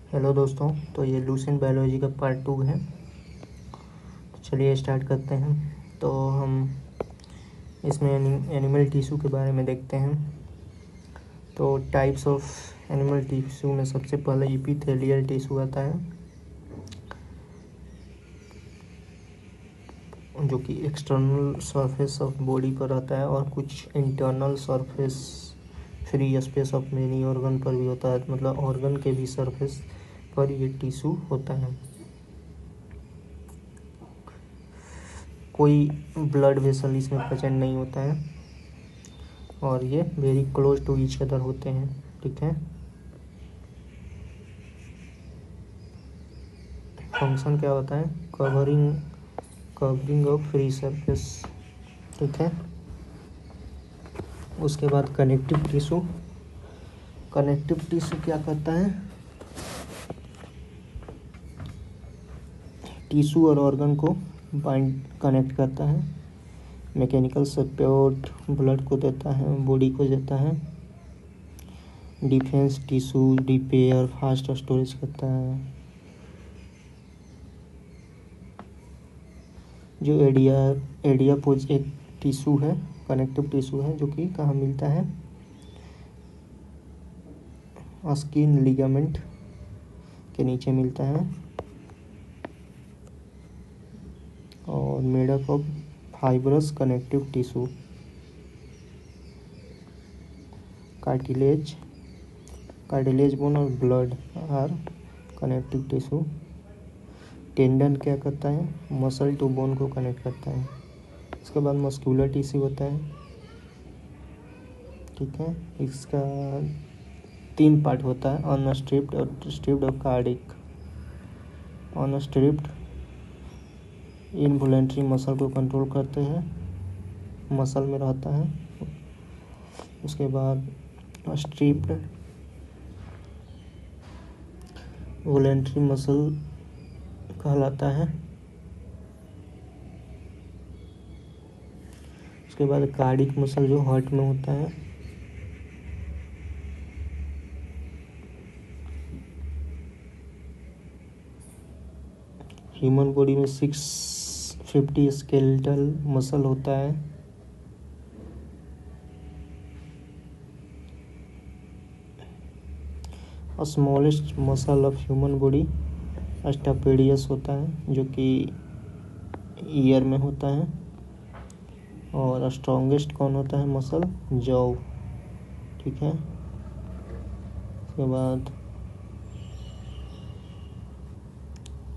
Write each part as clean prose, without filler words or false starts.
Hello दोस्तों, तो ये लूसेंट बायोलॉजी का पार्ट 2 है। तो चलिए स्टार्ट करते हैं। तो हम इसमें एनिमल टिश्यू के बारे में देखते हैं। तो टाइप्स ऑफ एनिमल टिश्यू में सबसे पहले एपिथेलियल टिश्यू आता है, जो कि एक्सटर्नल सरफेस ऑफ बॉडी पर आता है और कुछ internal surface free space of many organ पर भी होता है। मतलब ऑर्गन के भी सरफेस पर ये टिश्यू होता है। कोई ब्लड वेसल इसमें प्रेजेंट नहीं होता है और ये very close to each other होते हैं। ठीक है। फंक्शन क्या होता है? Covering of free surface. ठीक है। उसके बाद कनेक्टिव टिश्यू क्या करता है? टिश्यू और ऑर्गन को कनेक्ट करता है। मैकेनिकल सपोर्ट ब्लड को देता है, बॉडी को देता है। Defence tissue repair fast storage करता है। जो एडियापोज एक टिश्यू है, कनेक्टिव टिश्यू है, जो कि कहाँ मिलता है? स्किन लिगामेंट के नीचे मिलता है और made up of fibrous connective tissue. Cartilage bone और blood are connective tissue. Tendon क्या करता है? मसल टू बोन को कनेक्ट करता है। उसके बाद मस्कुलर टिश्यू होता है। ठीक है। इसका 3 पार्ट होता है, अनस्ट्रिप्ड और स्ट्रिप्ड और कार्डिक। अनस्ट्रिप्ड इनवॉलेंट्री मसल को कंट्रोल करते हैं, मसल में रहता है। उसके बाद स्ट्रिप्ड वॉलेंट्री मसल कहलाता है। उसके बाद कार्डिक मसल जो हार्ट में होता है। ह्यूमन बॉडी में 650 स्केलेटल मसल होता है। Smallest muscle of human body stapedius होता है, जो कि ईयर में होता है। और स्ट्रॉन्गेस्ट कौन होता है मसल? जॉ। ठीक है। उसके बाद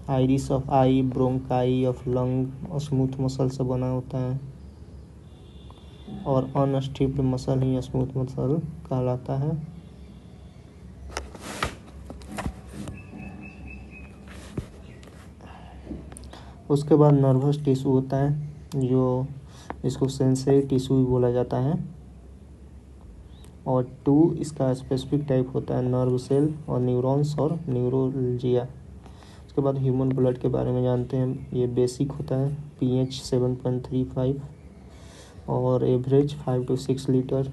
iris of I, bronchi of lung smooth muscle से बना होता है और अनस्ट्रिप्ड मसल ही स्मूथ मसल कहलाता है। उसके बाद नर्वस टिश्यू होता है, जो इसको सेंसरी टिश्यू भी बोला जाता है। और 2 इसका स्पेसिफिक टाइप होता है, नर्व सेल और न्यूरॉन्स और न्यूरोलजिया। उसके बाद ह्यूमन ब्लड के बारे में जानते हैं। ये बेसिक होता है, pH 7.35 और एवरेज 5 to 6 लीटर।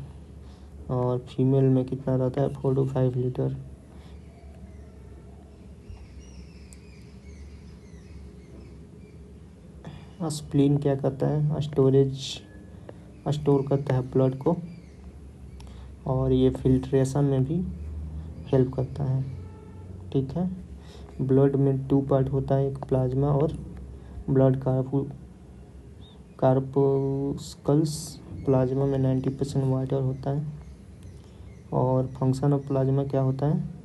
और फीमेल में कितना रहता है? 4 to 5 लीटर। स्प्लीन क्या करता है? स्टोर करता है ब्लड को और ये फिल्ट्रेशन में भी हेल्प करता है। ठीक है। ब्लड में 2 पार्ट होता है, एक प्लाज्मा और ब्लड कार्पस्कल्स। प्लाज्मा में 90% वाटर होता है। और फंक्शन ऑफ प्लाज्मा क्या होता है?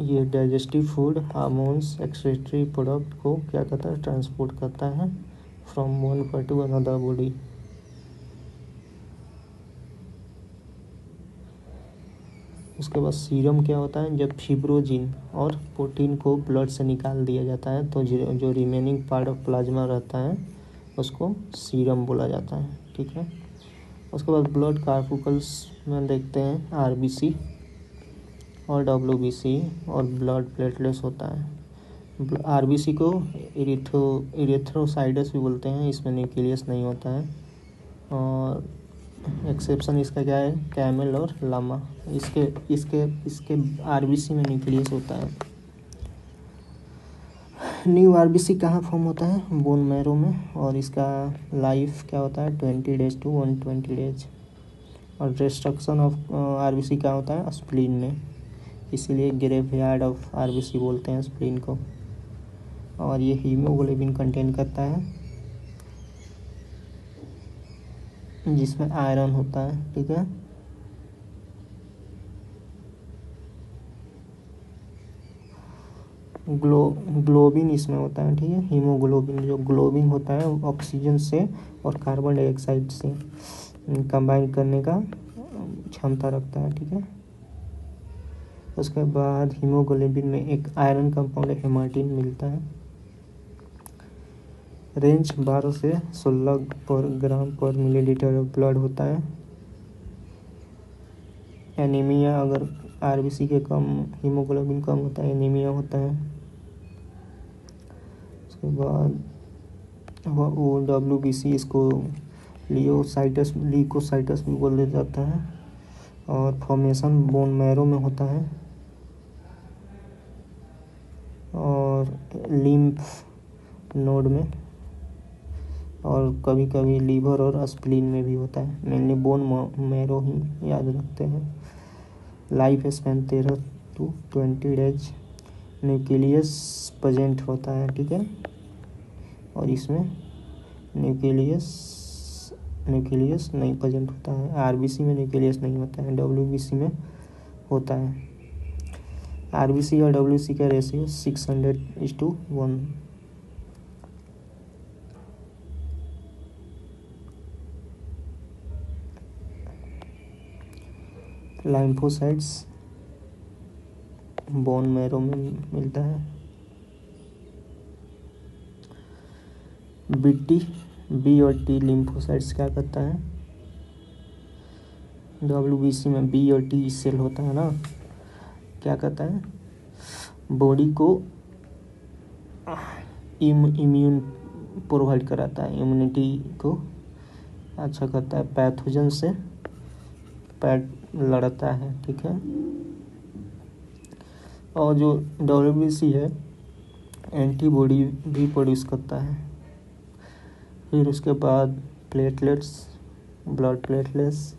ये digestive food, hormones, excretory product को क्या करता है? ट्रांसपोर्ट करता है from one part two another body. उसके बाद सीरम क्या होता है? जब फिब्रोजिन और प्रोटीन को ब्लड से निकाल दिया जाता है तो जो रिमेनिंग पार्ट ऑफ प्लाज्मा रहता है उसको सीरम बोला जाता है। ठीक है। उसके बाद ब्लड कार्पुकल्स में देखते हैं आरबीसी और डब्ल्यूबीसी और ब्लड प्लेटलेट्स होता है। आरबीसी को इरिथ्रोसाइटस भी बोलते हैं, इसमें न्यूक्लियस नहीं होता है। और एक्सेप्शन इसका क्या है, कैमल और लामा। इसके इसके इसके आरबीसी में न्यूक्लियस होता है। न्यू आरबीसी कहाँ फॉर्म होता है, बोन मैरो में, और इसका लाइफ क्या होता है 20 डेज to 120 डेज। और डिस्ट्रक्शन ऑफ आरबीसी क्या होता है, स्प्लीन में, इसीलिए ग्रेवयार्ड ऑफ आरबीसी बोलते हैं स्प्लीन को। और ये हीमोग्लोबिन कंटेन करता है जिसमें आयरन होता है, ठीक है। ग्लोबिन इसमें होता है, ठीक है। हीमोग्लोबिन, जो ग्लोबिन होता है ऑक्सीजन से और कार्बन डाइऑक्साइड से कंबाइन करने का क्षमता रखता है, ठीक है। उसके बाद हीमोग्लोबिन में एक आयरन कंपाउंड हेमाटिन मिलता है। रेंज 12 से 16 पर ग्राम पर मिलीलीटर ऑफ ब्लड होता है। एनीमिया, अगर आरबीसी के कम, हीमोग्लोबिन कम होता है, एनीमिया होता है। उसके बाद वो डब्ल्यूबीसी, इसको ल्यूकोसाइटस भी बोल दिया जाता है। और फॉर्मेशन बोन मैरो में होता है और लिम्फ नोड में, और कभी कभी लीवर और स्प्लीन में भी होता है। मेनली बोन मैरो ही याद रखते हैं। Life span 13 to 20 days. Nucleus present होता है, ठीक है। और इसमें न्यूक्लियस नहीं प्रेजेंट होता है। आरबीसी में न्यूक्लियस नहीं होता है, डब्ल्यूबीसी में होता है। आरबीसी और डब्ल्यूसी का रेशियो 600:1। लाइम्फोसाइट्स बोन मैरो में मिलता है। बी और टी लिम्फोसाइट्स क्या करता है, डब्ल्यूबीसी में बी और टी सेल होता है ना, क्या करता है, बॉडी को इम्यून प्रोवाइड कराता है, इम्यूनिटी को अच्छा करता है, पैथोजन से लड़ता है, ठीक है। और जो डब्ल्यूबीसी है एंटीबॉडी भी प्रोड्यूस करता है। फिर उसके बाद प्लेटलेट्स, ब्लड प्लेटलेट्स,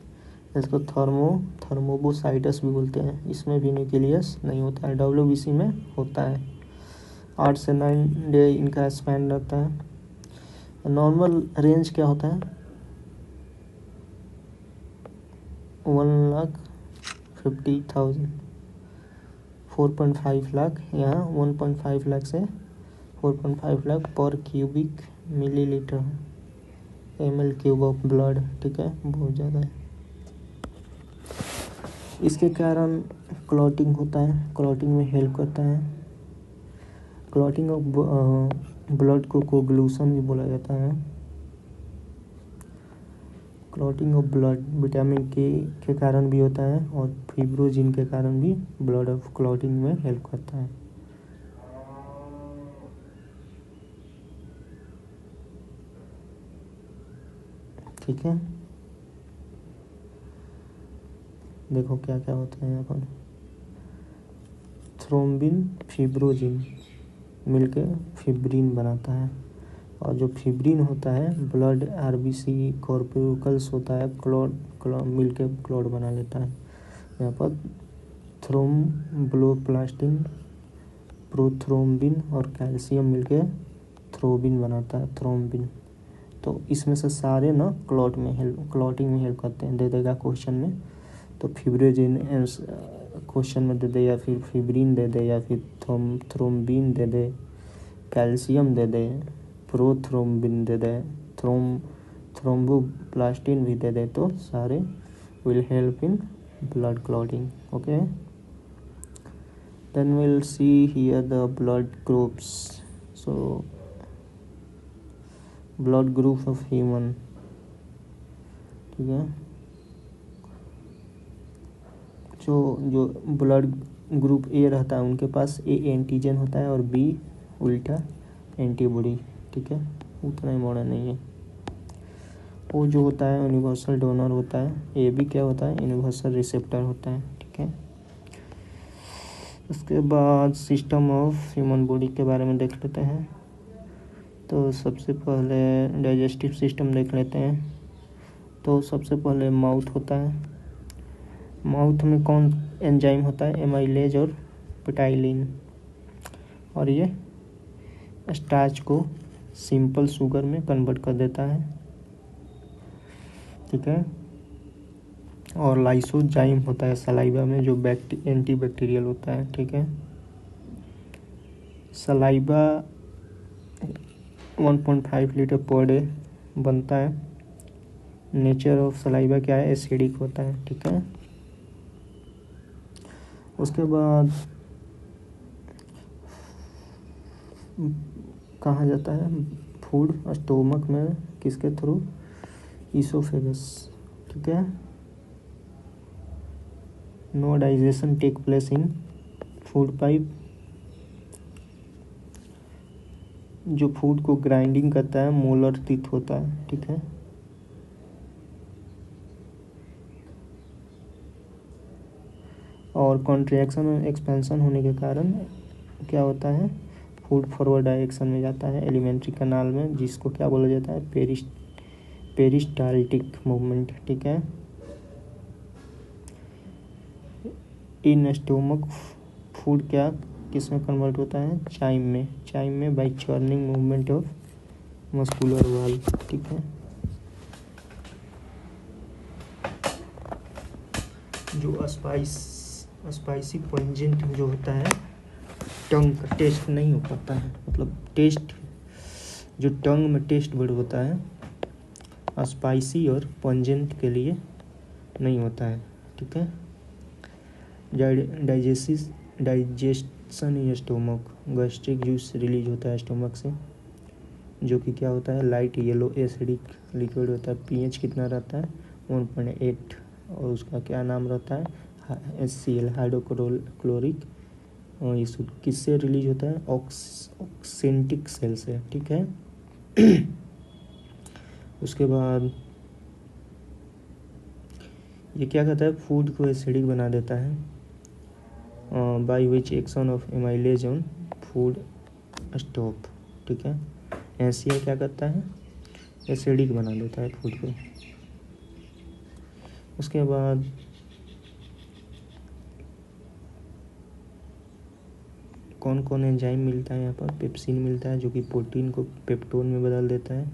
इसको थर्मोबोसाइटस भी बोलते हैं। इसमें भी न्यूक्लियस नहीं होता है, डब्ल्यूबीसी में होता है। 8 से 9 डे इनका स्पैन रहता है। नॉर्मल रेंज क्या होता है, 1,50,000, 4.5 लाख, यहाँ 1.5 लाख से 4.5 लाख पर cubic millilitre ml³ of blood, ठीक है, बहुत ज़्यादा है। इसके कारण क्लॉटिंग होता है, क्लॉटिंग में हेल्प करता है। क्लॉटिंग ऑफ ब्लड को कोगुलेशन भी बोला जाता है। क्लॉटिंग ऑफ ब्लड विटामिन के कारण भी होता है और फिब्रोजिन के कारण भी ब्लड ऑफ क्लॉटिंग में हेल्प करता है। ठीक है, देखो क्या क्या होता है यहाँ पर। थ्रोम्बिन फिब्रोजिन मिलके फिब्रिन बनाता है, और जो फिब्रिन होता है ब्लड आरबीसी कॉर्पोरकल्स होता है, क्लॉट मिलके क्लॉट बना लेता है। यहाँ पर थ्रोम्बोप्लास्टिन, प्रोथ्रोम्बिन और कैल्शियम मिलके थ्रोबिन बनाता है, थ्रोम्बिन। तो इसमें से सारे ना क्लॉटिंग में हेल्प करते हैं, दे देगा क्वेश्चन में। तो फिब्रोजिन क्वेश्चन में दे दे, या फिर फिब्रिन दे दे, या फिर थ्रोम्बिन दे दे, कैल्शियम दे दे, प्रोथ्रोम्बिन दे दे, थ्रोम्बोप्लास्टिन भी दे दे, तो सारे will help in blood clotting. Okay, then we'll see here the blood groups. So blood group of human, ठीक है। जो ब्लड ग्रुप ए रहता है उनके पास ए एंटीजन होता है और बी उल्टा एंटीबॉडी, ठीक है, उतना इम्पोर्टेंट नहीं है। ओ जो होता है यूनिवर्सल डोनर होता है, ए बी क्या होता है, यूनिवर्सल रिसेप्टर होता है। ठीक है, उसके बाद सिस्टम ऑफ ह्यूमन बॉडी के बारे में देख लेते हैं। तो सबसे पहले डाइजेस्टिव सिस्टम देख लेते हैं। तो सबसे पहले माउथ होता है। माउथ में कौन एंजाइम होता है, एमाइलेज और पेटाइलिन, और ये स्टार्च को सिंपल शुगर में कन्वर्ट कर देता है। ठीक है, और लाइसोजाइम होता है सलाइवा में, जो एंटीबैक्टीरियल होता है। ठीक है, सलाइवा 1.5 लीटर पर डे बनता है। नेचर ऑफ सलाइवा क्या है, एसिडिक होता है। ठीक है, उसके बाद कहा जाता है फूड स्टोमक में, किसके थ्रू, ईसोफेगस। ठीक है, no digestion take place in food pipe, जो फूड को ग्राइंडिंग करता है मोलर टीथ होता है। ठीक है, और कॉन्ट्रैक्शन और एक्सपेंशन होने के कारण क्या होता है, फूड फॉरवर्ड डायरेक्शन में जाता है एलिमेंट्री कनाल में, जिसको क्या बोला जाता है, पेरिस्टाल्टिक मूवमेंट। ठीक है, इन स्टोमक फूड क्या किस में कन्वर्ट होता है, चाइम में by churning movement of muscular valve. ठीक है, जो स्पाइसी पंजेंट जो होता है, टंग का टेस्ट नहीं हो पाता है, मतलब टेस्ट जो टंग में टेस्ट बड होता है स्पाइसी और पंजेंट के लिए नहीं होता है। ठीक है, digestion in stomach, gastric juice release होता है स्टोमक से, जो कि क्या होता है, लाइट येलो एसिडिक लिक्विड होता है। पीएच कितना रहता है, 1.8, और उसका क्या नाम रहता है, HCl, हाइड्रोक्लोरिक। और ये किससे रिलीज होता है, ऑक्सेंटिक सेल से। ठीक है, उसके बाद ये क्या कहता है, फूड को एसिडिक बना देता है by which action of amylase on food stop. ठीक है, HCl क्या करता है, एसिडिक बना देता है फूड को। उसके बाद कौन कौन एंजाइम मिलता है यहाँ पर, पेप्सिन मिलता है जो कि प्रोटीन को पेप्टोन में बदल देता है।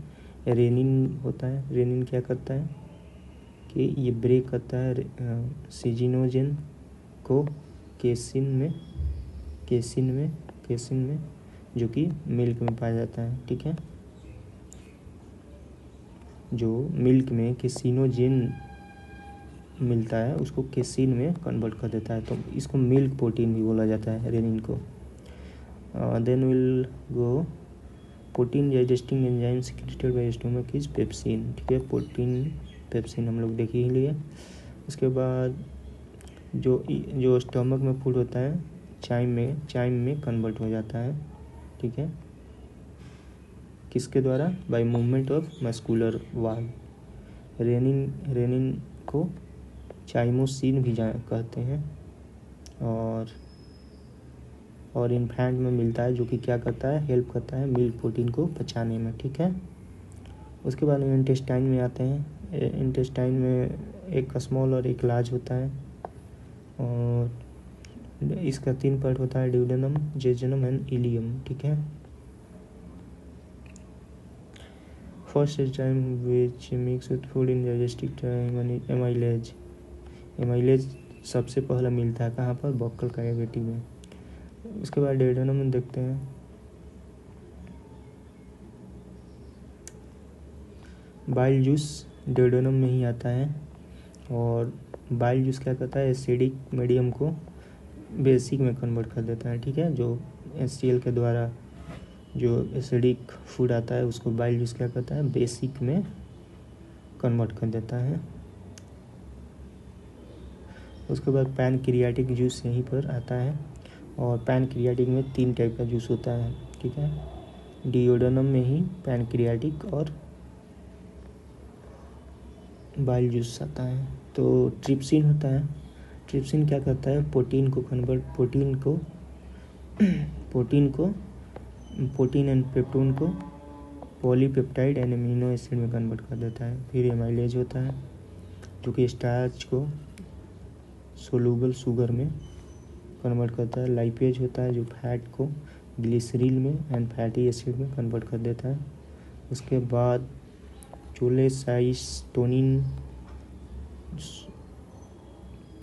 रेनिन होता है, रेनिन क्या करता है कि ये ब्रेक करता है सिजिनोजेन को केसिन में जो कि मिल्क में पाया जाता है। ठीक है, जो मिल्क में केसिनोजेन मिलता है उसको केसिन में कन्वर्ट कर देता है, तो इसको मिल्क प्रोटीन भी बोला जाता है रेनिन को। Then will go protein digesting enzyme secreted by stomach is pepsin. ठीक है, पेप्सिन हम लोग देख ही लिए। उसके बाद जो स्टोमक में फूड होता है चाइम में कन्वर्ट हो जाता है। ठीक है, किसके द्वारा, by movement of muscular valve. Rennin को चाइमोसिन भी कहते हैं, और इन्फेंट में मिलता है, जो कि क्या करता है, हेल्प करता है मिल्क प्रोटीन को पचाने में। ठीक है, उसके बाद इंटेस्टाइन में आते हैं। इंटेस्टाइन में एक स्मॉल और एक लार्ज होता है, और इसका 3 पार्ट होता है, ड्यूडेनम, जेजुनम एंड इलियम। ठीक है, first enzyme which mix with food in digestive tract, amylase सबसे पहला मिलता है कहाँ पर, बक्कल कैविटी में। उसके बाद ड्यूडेनम में देखते हैं, बाइल जूस ड्यूडेनम में ही आता है, और बाइल जूस क्या करता है, एसिडिक मीडियम को बेसिक में कन्वर्ट कर देता है। ठीक है, जो HCl के द्वारा जो एसिडिक फूड आता है उसको बाइल जूस क्या करता है, बेसिक में कन्वर्ट कर देता है। उसके बाद पैनक्रियाटिक जूस यहीं पर आता है, और पैनक्रियाटिक में 3 टाइप का जूस होता है। ठीक है, डिओडेनम में ही पैनक्रियाटिक और बाइल जूस आता है। तो ट्रिप्सिन होता है, ट्रिप्सिन क्या करता है, प्रोटीन एंड पेप्टोन को पॉलीपेप्टाइड एंड एमिनो एसिड में कन्वर्ट कर देता है। फिर एमाइलेज होता है जो कि स्टार्च को सोलूबल शुगर में कन्वर्ट करता है। लाइपेज होता है जो फैट को ग्लिसरील में एंड फैटी एसिड में कन्वर्ट कर देता है। उसके बाद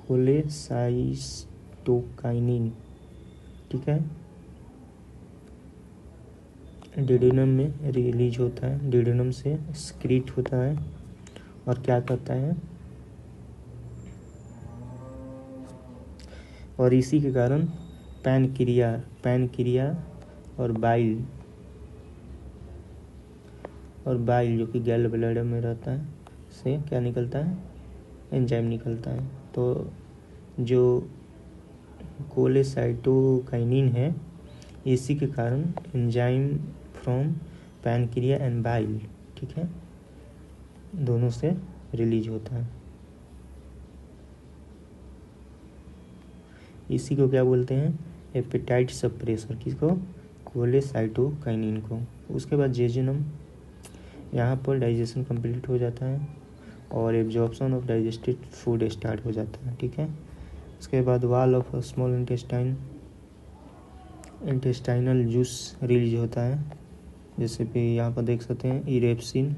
कोलेसाइस्टोकाइनिन, ठीक है, डिडोनम में रिलीज होता है, डिडोनम से स्क्रीट होता है और क्या करता है, और इसी के कारण पैनक्रिया और बाइल जो कि गैल ब्लैडर में रहता है से क्या निकलता है, एंजाइम निकलता है। तो जो कोलेसाइटोकाइनिन है इसी के कारण enzyme from pancreas and bile, ठीक है, दोनों से रिलीज होता है। इसी को क्या बोलते हैं, एपेटाइट सप्रेसर, किसको, कोलेसाइटोकाइनिन को। उसके बाद जेजुनम, यहाँ पर डाइजेशन कंप्लीट हो जाता है और absorption of digested food start हो जाता है, ठीक है। उसके बाद wall of small intestinal juice release होता है, जैसे कि यहाँ पर देख सकते हैं इरेप्सिन,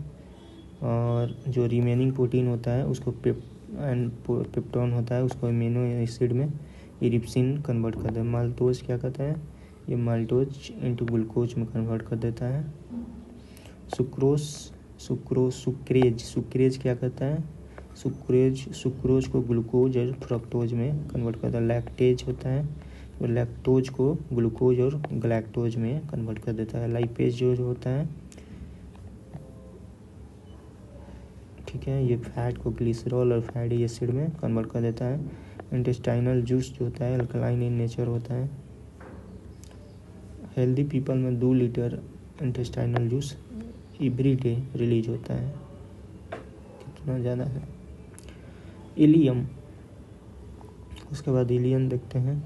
और जो रिमेनिंग प्रोटीन होता है उसको पेप्टोन होता है उसको एमिनो एसिड में इरिप्सिन कन्वर्ट कर देता है। माल्टोज क्या करता है, ये माल्टोज इंटू ग्लूकोज में कन्वर्ट कर देता है। सुक्रेज क्या करता है, सुक्रोज को ग्लूकोज और फ्रक्टोज में कन्वर्ट करता है। लैक्टेज होता है वो लैक्टोज को ग्लूकोज और ग्लैक्टोज में कन्वर्ट कर देता है। लाइपेज जो होता है, ठीक है, ये फैट को ग्लिसरॉल और फैटी एसिड में कन्वर्ट कर देता है। इंटेस्टाइनल जूस जो होता है अल्कलाइन इन नेचर होता है। हेल्दी पीपल में 2 litre intestinal juice every day release होता है, कितना ज़्यादा है। इलियम, उसके बाद इलियम देखते हैं।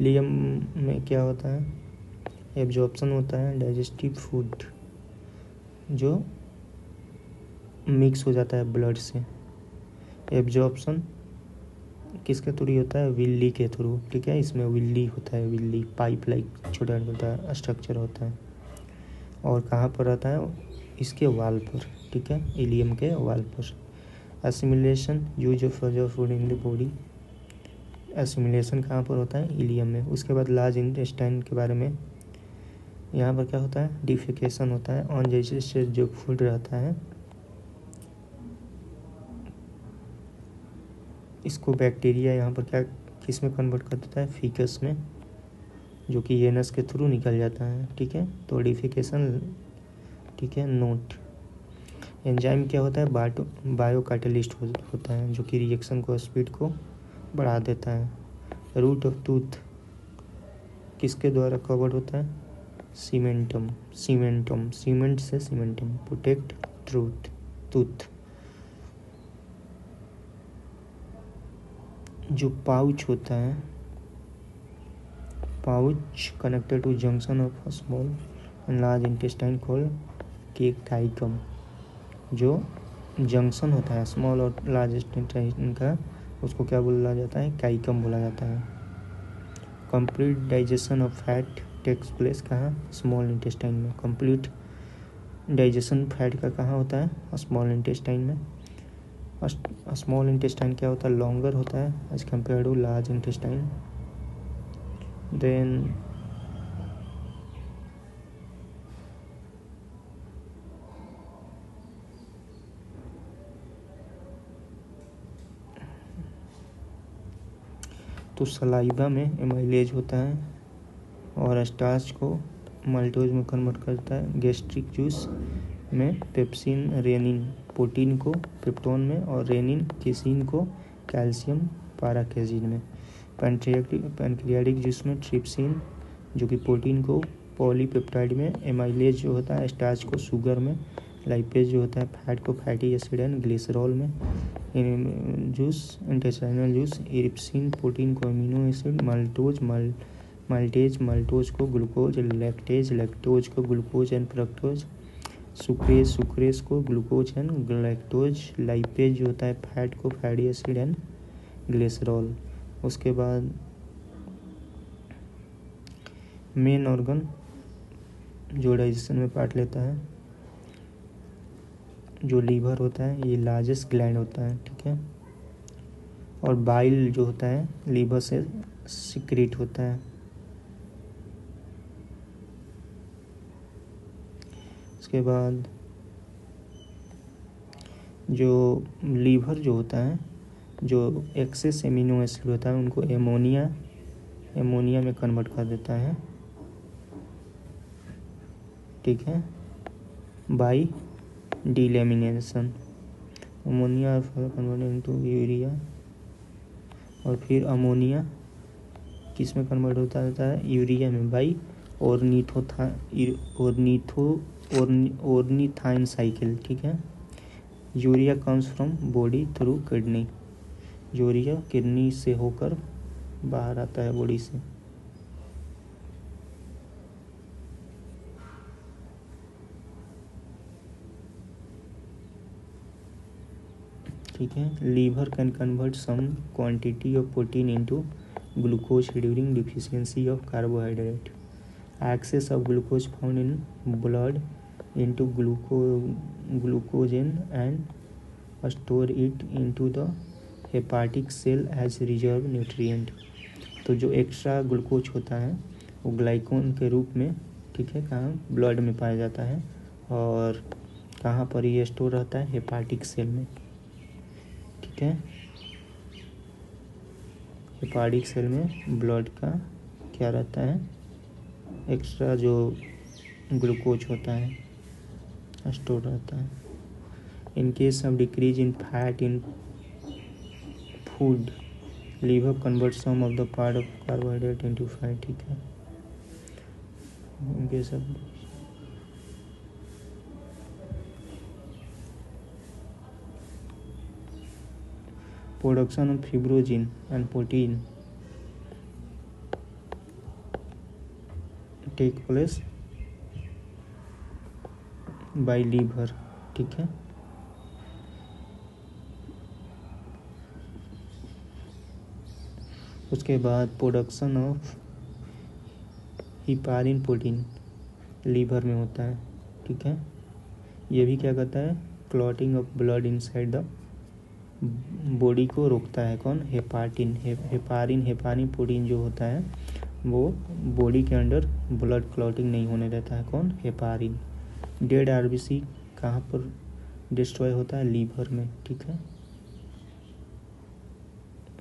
इलियम में क्या होता है, एब्जॉर्प्शन होता है डाइजेस्टिव फूड जो मिक्स हो जाता है ब्लड से। एब्जॉर्प्शन किसके थ्रू होता है, विल्ली के थ्रू, ठीक है, इसमें विल्ली होता है, विल्ली पाइप लाइक छोटा छोटा स्ट्रक्चर होता है और कहाँ पर रहता है, इसके वाल पर, ठीक है, इलियम के वाल पर। Assimilation use of food in the body, assimilation कहाँ पर होता है, इलियम में। उसके बाद लार्ज इंटेस्टाइन के बारे में, यहाँ पर क्या होता है, डिफिकेशन होता है, अनडाइजेस्टेड जो फूड रहता है इसको बैक्टीरिया यहाँ पर क्या किस में कन्वर्ट कर देता है, फीकस में, जो कि एनस के थ्रू निकल जाता है, ठीक है। तो डिफिकेशन, ठीक है, नोट। एंजाइम क्या होता है, बायो कैटलिस्ट होता है जो कि रिएक्शन को स्पीड को बढ़ा देता है। रूट ऑफ टूथ किसके द्वारा कवर्ड होता है, सीमेंट से सीमेंटम प्रोटेक्ट टूथ। जो पाउच होता है, pouch connected to junction of small and large intestine called caecum, जो जंक्शन होता है स्मॉल और लार्ज इंटेस्टाइन का उसको क्या बोला जाता है, कैइकम बोला जाता है। Complete digestion of fat takes place कहाँ, स्मॉल इंटेस्टाइन में। कंप्लीट डाइजेशन फैट का कहाँ होता है, स्मॉल इंटेस्टाइन में। स्मॉल इंटेस्टाइन क्या होता है, लॉन्गर होता है as compare to large intestine. Then तो सलाइवा में एमाइलेज होता है और स्टार्च को माल्टोज में कन्वर्ट करता है। गैस्ट्रिक जूस में पेप्सिन रेनिन प्रोटीन को पेप्टोन में और रेनिन केसिन को कैल्शियम पाराकेजिन में। पैनक्रियाटिक जूस में ट्रिप्सिन जो कि प्रोटीन को पॉलीपेप्टाइड में, एमाइलेज जो होता है स्टार्च को शुगर में लाइपेज जो होता है फैट को फैटी एसिड एंड ग्लिसरॉल में, जूस इंटेस्टाइनल जूस, इरिप्सिन प्रोटीन को अमीनो एसिड, माल्टेज को ग्लूकोज, लैक्टोज को ग्लूकोज एंड फ्रक्टोज, सुक्रेस को ग्लूकोज एंड ग्लैक्टोज, लाइपेज जो होता है फैट को फैटी एसिड एंड ग्लिसरॉल। उसके बाद मेन ऑर्गन जो डाइजेशन में पार्ट लेता है, जो लीवर होता है, ये लार्जेस्ट ग्लैंड होता है, ठीक है। और बाइल जो होता है लीवर से सिक्रीट होता है। उसके बाद जो लीवर जो होता है, जो एक्सेस एमिनो एसिड होता है उनको एमोनिया में कन्वर्ट कर देता है, ठीक है, by deamination. Ammonia convert into urea, और फिर अमोनिया किस में कन्वर्ट होता है, यूरिया में, बाई ऑर्निथाइन साइकिल, ठीक है। Urea comes from body through kidney, urea kidney से होकर बाहर आता है बॉडी से। ठीक है। Liver can convert some quantity of protein into glucose during deficiency of carbohydrate. Excess of glucose found in blood into glucogen and store it into the hepatic cell as reserve nutrient। तो जो extra glucose होता है वो ग्लाइकोन के रूप में, ठीक है, कहाँ ब्लड में पाया जाता है, और कहाँ पर ये स्टोर रहता है, हेपाटिक सेल में, ठीक है। हेपाटिक सेल में ब्लड का क्या रहता है, एक्स्ट्रा जो ग्लूकोज होता है स्टोर रहता है। In case of decrease in fat in food, liver convert some of the part of carbohydrate into fat, ठीक है। In case of production of fibrinogen and protein take place by liver, ठीक है। उसके बाद production of heparin protein liver में होता है, ठीक है। ये भी क्या करता है, clotting of blood inside the body को रोकता है। कौन, हेपारिन प्रोटीन जो होता है वो बॉडी के अंदर ब्लड क्लॉटिंग नहीं होने देता है। कौन, हेपारिन। डेड आरबीसी कहाँ पर डिस्ट्रॉय होता है, लीवर में, ठीक है।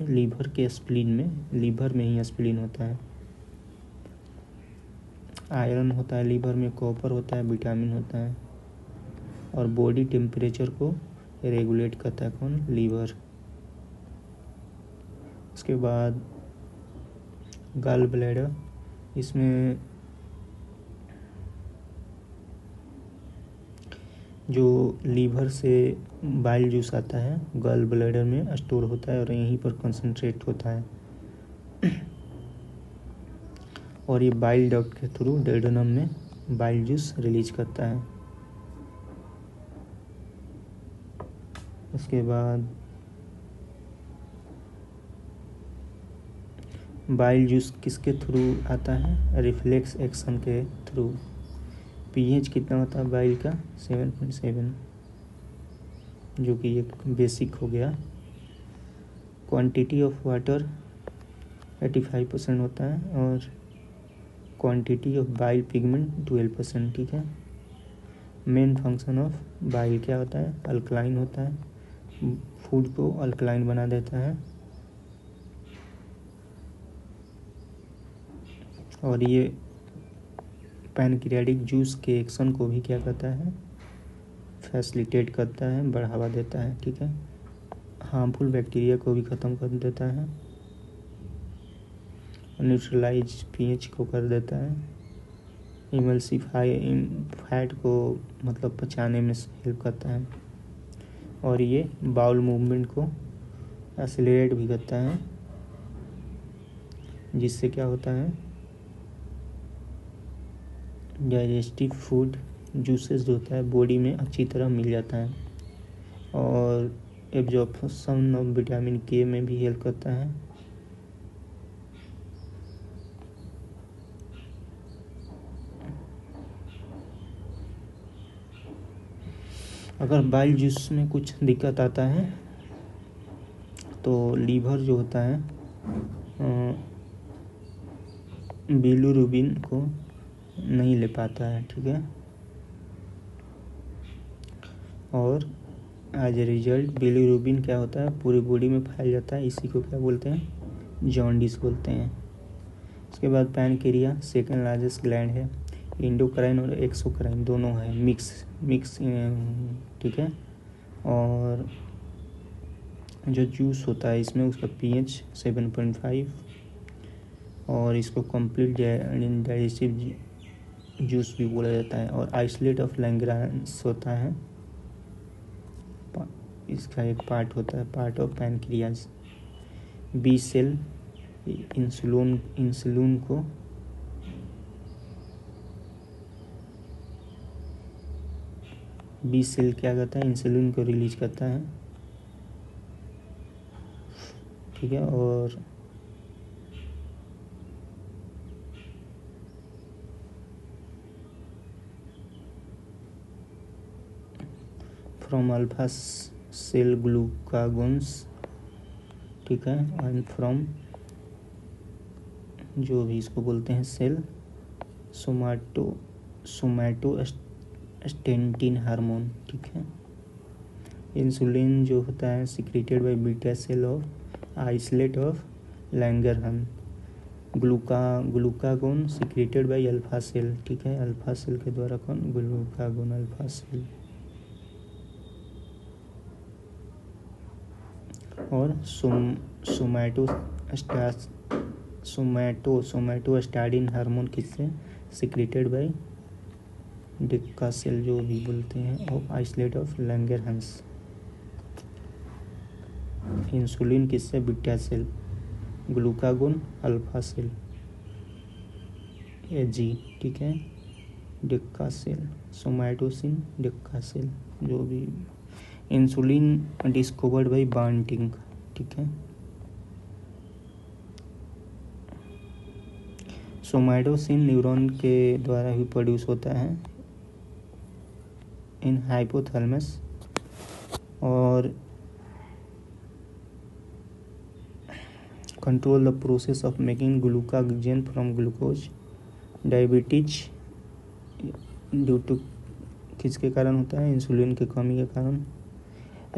लीवर के स्प्लीन में, लीवर में ही स्प्लीन होता है। आयरन होता है लीवर में, कॉपर होता है, विटामिन होता है, और बॉडी टेम्परेचर को रेगुलेट करता है। कौन, लीवर। उसके बाद गॉल ब्लैडर, इसमें जो लीवर से बाइल जूस आता है गॉल ब्लैडर में स्टोर होता है और यहीं पर कंसंट्रेट होता है, और ये बाइल डक्ट के थ्रू डेडोनम में बाइल जूस रिलीज करता है। उसके बाद बाइल जूस किसके थ्रू आता है, रिफ्लेक्स एक्शन के थ्रू। पीएच कितना होता है बाइल का, 7.7, जो कि एक बेसिक हो गया। क्वांटिटी ऑफ वाटर 85% होता है, और क्वांटिटी ऑफ बाइल पिगमेंट 12%, ठीक है। मेन फंक्शन ऑफ बाइल क्या होता है, अल्कलाइन होता है, फूड को अल्कलाइन बना देता है, और ये पैनक्रियाटिक जूस के एक्शन को भी क्या करता है, फैसिलिटेट करता है, बढ़ावा देता है, ठीक है। हार्मफुल बैक्टीरिया को भी ख़त्म कर देता है, न्यूट्रलाइज पीएच को कर देता है। इमल्सिफाई फैट को मतलब पचाने में हेल्प करता है। और ये बाउल मूवमेंट को एक्सेलरेट भी करता है, जिससे क्या होता है डाइजेस्टिव फूड जूसेस जो होता है बॉडी में अच्छी तरह मिल जाता है। और एब्जॉर्प्शन ऑफ विटामिन के में भी हेल्प करता है। अगर बाइल जूस में कुछ दिक्कत आता है तो लीवर जो होता है बिलिरुबिन को नहीं ले पाता है, ठीक है। और एज ए रिजल्ट बिलिरुबिन क्या होता है पूरी बॉडी में फैल जाता है, इसी को क्या बोलते हैं जॉन्डिस बोलते हैं। उसके बाद पैनक्रिया सेकंड लार्जेस्ट ग्लैंड है, इंडोक्राइन और एक्सोक्राइन दोनों है, मिक्स ठीक है। और जो जूस होता है इसमें उसका pH 7.5 और इसको कंप्लीट डाइजेस्टिव जूस भी बोला जाता है। और आइसोलेट ऑफ लैंग्रांस होता है, इसका एक पार्ट होता है, part of pancreas. B cell insulin को बी सेल क्या करता है इंसुलिन को रिलीज करता है, ठीक है। और फ्रॉम अल्फा सेल ग्लूकागोन्स, ठीक है। एंड फ्रॉम जो भी इसको बोलते हैं सेल सोमैटोस्टेटिन हार्मोन, ठीक है। इंसुलिन जो होता है secreted by beta cell of isolate of Langerhan. Glucagon secreted by alpha cell, ठीक है। अल्फा सेल के द्वारा कौन ग्लूकागोन अल्फा सेल। और सोमैटोस्टेटिन हार्मोन किससे सिक्रेटेड बाय डिक्का सेल जो भी बोलते हैं of isolate of Langerhans. Insulin किससे beta cell, glucagon alpha cell एजी, ठीक है। डिक्का सेल सोमैटोसिन डिक्का सेल जो भी। इंसुलिन डिस्कवर्ड बाय बांटिंग, ठीक है। सोमैटोसिन न्यूरॉन के द्वारा भी प्रोड्यूस होता है इन हाइपोथैलेमस। और control the process of making glucagon from glucose. Diabetes due to किसके कारण होता है इंसुलिन की कमी के कारण।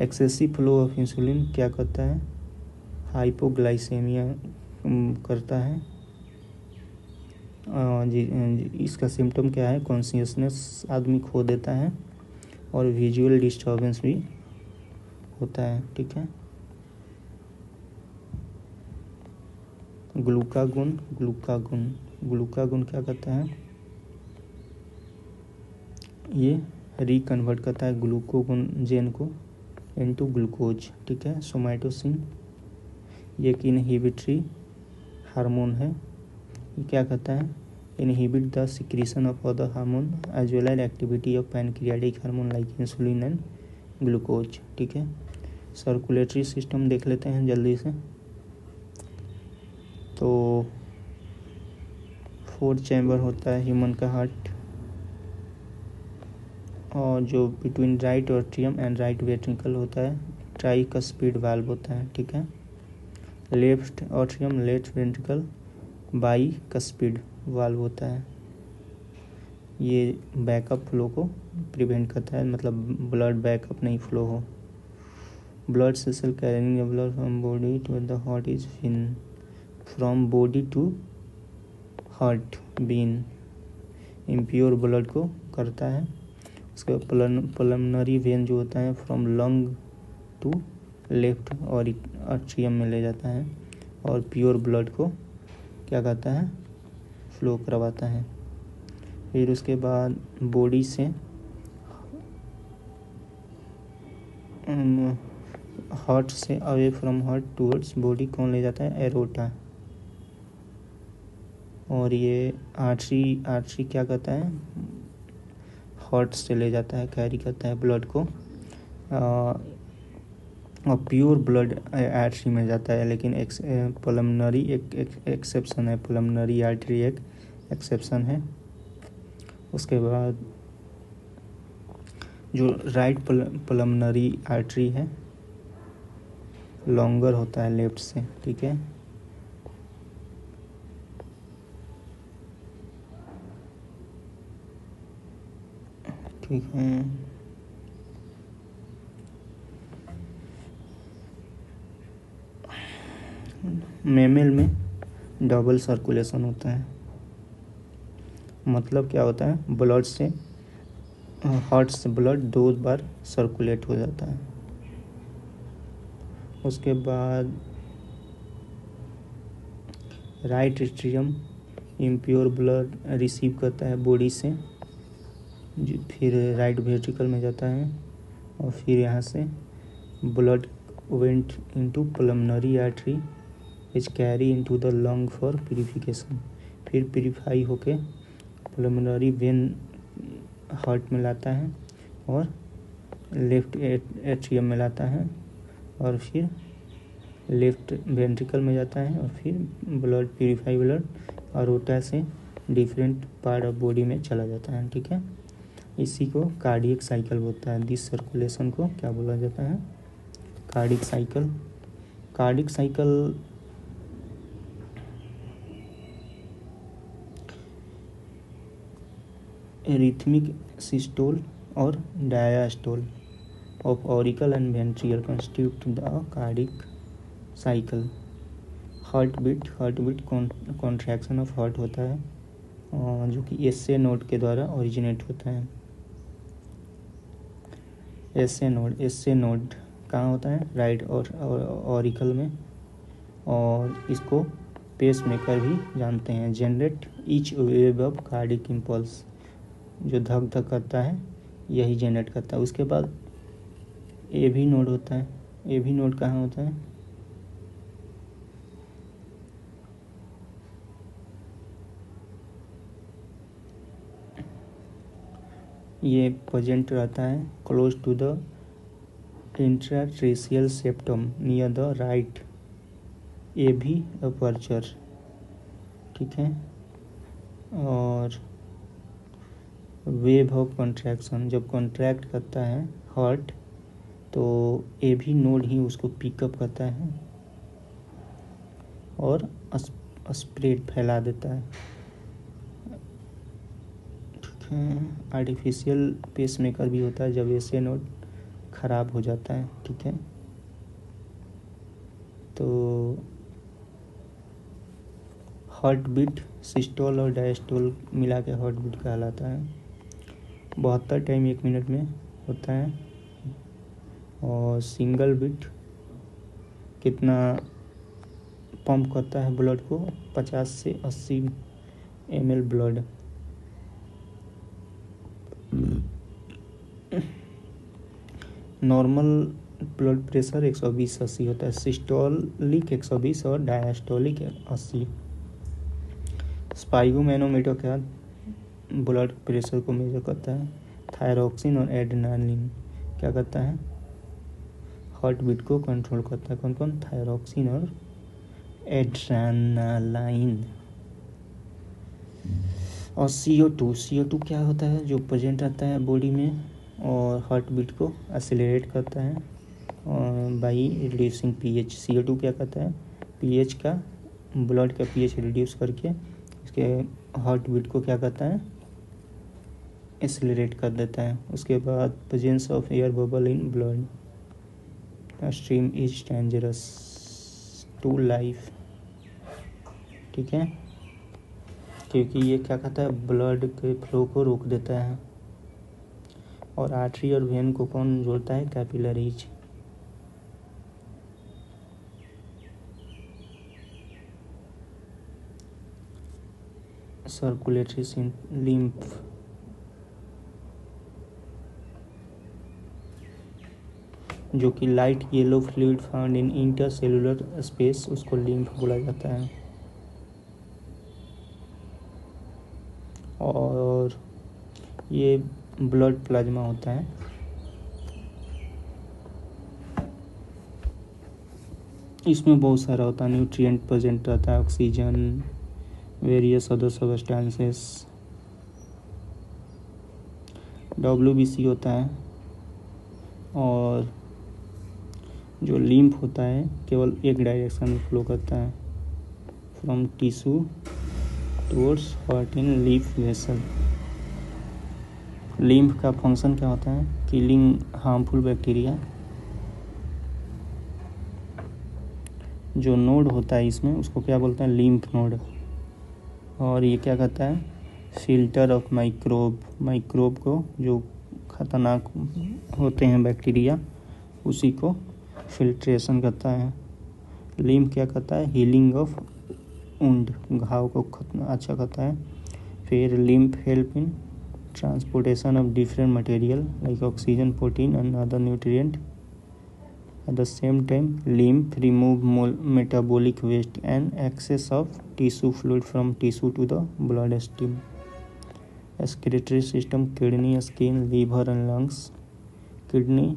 एक्सेसिव फ्लो ऑफ इंसुलिन क्या करता है हाइपोग्लाइसेमिया करता है। इसका सिम्टम क्या है कॉन्शियसनेस आदमी खो देता है और विजुअल डिस्टर्बेंस भी होता है, ठीक है। ग्लूकागोन क्या करता है ये रिकन्वर्ट करता है ग्लूकोगोन को इनटू ग्लूकोज, ठीक है। सोमैटोसिन ये एक इनहिबिटरी हार्मोन है, ये क्या करता है inhibit the secretion of other hormone as well as activity of pancreatic hormone like insulin and glucose, ठीक है। सर्कुलेटरी सिस्टम देख लेते हैं जल्दी से। तो 4 चैम्बर होता है ह्यूमन का हार्ट, और जो between right atrium and right ventricle होता है ट्राइकस्पिड वाल्व होता है, ठीक है। Left atrium left ventricle bicuspid valve होता है। ये बैकअप फ्लो को प्रिवेंट करता है, मतलब ब्लड बैकअप नहीं फ्लो हो। Blood cell carrying blood from body to the heart is vein from body to heart been impure blood को करता है। उसके पल्मोनरी वेन जो होता है फ्रॉम लंग टू लेफ्ट और एट्रियम में ले जाता है और प्योर ब्लड को क्या करता है फ्लो करवाता है। फिर उसके बाद बॉडी से हार्ट से away from heart towards body कौन ले जाता है? एरोटा। और ये आर्टरी क्या करता है? हार्ट से ले जाता है, कैरी करता है ब्लड को। और प्योर ब्लड आर्टरी में जाता है, लेकिन पल्मनरी एक एक्सेप्शन है। पल्मनरी आर्टरी एक एक्सेप्शन है। उसके बाद जो राइट पल्मनरी आर्टरी है लॉन्गर होता है लेफ्ट से, ठीक है। ठीक है। मेमल में डबल सर्कुलेशन होता है। मतलब क्या होता है? ब्लड से हार्ट से ब्लड 2 बार सर्कुलेट हो जाता है। उसके बाद right atrium impure blood receive करता है बॉडी से, फिर राइट वेंट्रिकल में जाता है और फिर यहाँ से blood went into pulmonary artery is carry into the lung for purification. फिर प्यूरिफाई होके पल्मनरी वेन हार्ट में लाता है और लेफ्ट एट्रियम में लाता है और फिर लेफ्ट वेंट्रिकल में जाता है और फिर ब्लड प्यूरिफाई ब्लड अरोटा से डिफरेंट पार्ट ऑफ बॉडी में चला जाता है, ठीक है। इसी को कार्डियक साइकिल बोलता है। दिस सर्कुलेशन को क्या बोला जाता है? Cardiac cycle. Cardiac cycle rhythmic systole और diastole of auricle and ventricle constitute the cardiac cycle. Heart beat contraction of heart होता है जो कि एसए नोड के द्वारा ओरिजिनेट होता है। एसए नोड कहाँ होता है? राइट और ऑरिकल में। और इसको पेस मेकर भी जानते हैं। Generate each wave of cardiac impulse, जो धक धक करता है यही जनरेट करता है। उसके बाद ए भी नोड होता है। ए भी नोड कहाँ होता है? ये प्रेजेंट रहता है close to the interatrial septum near the right A V aperture, ठीक है। और वेव ऑफ कॉन्ट्रैक्शन, जब कॉन्ट्रैक्ट करता है हार्ट तो ए भी नोड ही उसको पिकअप करता है और स्प्रेड फैला देता है, ठीक है। आर्टिफिशियल पेस मेकर भी होता है जब एसए नोड खराब हो जाता है, ठीक है। तो हार्ट बीट सिस्टोल और डायस्टोल मिला के हार्ट बीट कहलाता है। 72 टाइम 1 मिनट में होता है। और सिंगल बीट कितना पंप करता है ब्लड को? 50 से 80 ml blood. Normal blood pressure 120/80 होता है। सिस्टोलिक 120 और डायस्टोलिक 80। स्पाइगोमैनोमीटर क्या ब्लड प्रेशर को मेजर करता है। थायरॉक्सिन और एड्रेनालिन क्या करता है? हार्ट बीट को कंट्रोल करता है। कौन कौन? थायरॉक्सिन और एड्रेनालाइन। और CO2 क्या होता है? जो प्रेजेंट रहता है बॉडी में और हार्ट बीट को एक्सेलरेट करता है बाई रिड्यूसिंग pH। CO2 क्या करता है? pH का, ब्लड का pH रिड्यूस करके इसके हार्ट बीट को क्या करता है? एक्सेलरेट कर देता है। उसके बाद presence of air bubble in blood stream is dangerous to life, ठीक है, क्योंकि ये क्या करता है? ब्लड के फ्लो को रोक देता है। और आर्टरी और वेन को कौन जोड़ता है? कैपिलरीज। सर्कुलेटरी लिम्फ, जो कि light yellow fluid found in intercellular space, उसको लिम्फ बोला जाता है। और ये ब्लड प्लाज्मा होता है। इसमें बहुत सारा होता है, न्यूट्रिएंट प्रेजेंट रहता है, oxygen, various other substances. WBC होता है। और जो लिम्फ होता है केवल एक डायरेक्शन में फ्लो करता है, from tissue towards heart in leaf vessel. Lymph का फंक्शन क्या होता है? Killing harmful bacteria. जो नोड होता है इसमें उसको क्या बोलते हैं? Lymph node. और ये क्या करता है? फिल्टर ऑफ माइक्रोब को, जो खतरनाक होते हैं बैक्टीरिया, उसी को फिल्ट्रेशन करता है। लिम्फ क्या करता है? हीलिंग ऑफ वुंड, घाव को अच्छा करता है। फिर lymph help in transportation of different material like oxygen, protein and other nutrient. At the same time, lymph remove metabolic waste and excess of tissue fluid from tissue to the bloodstream. Excretory system, kidney, skin, liver and lungs. Kidney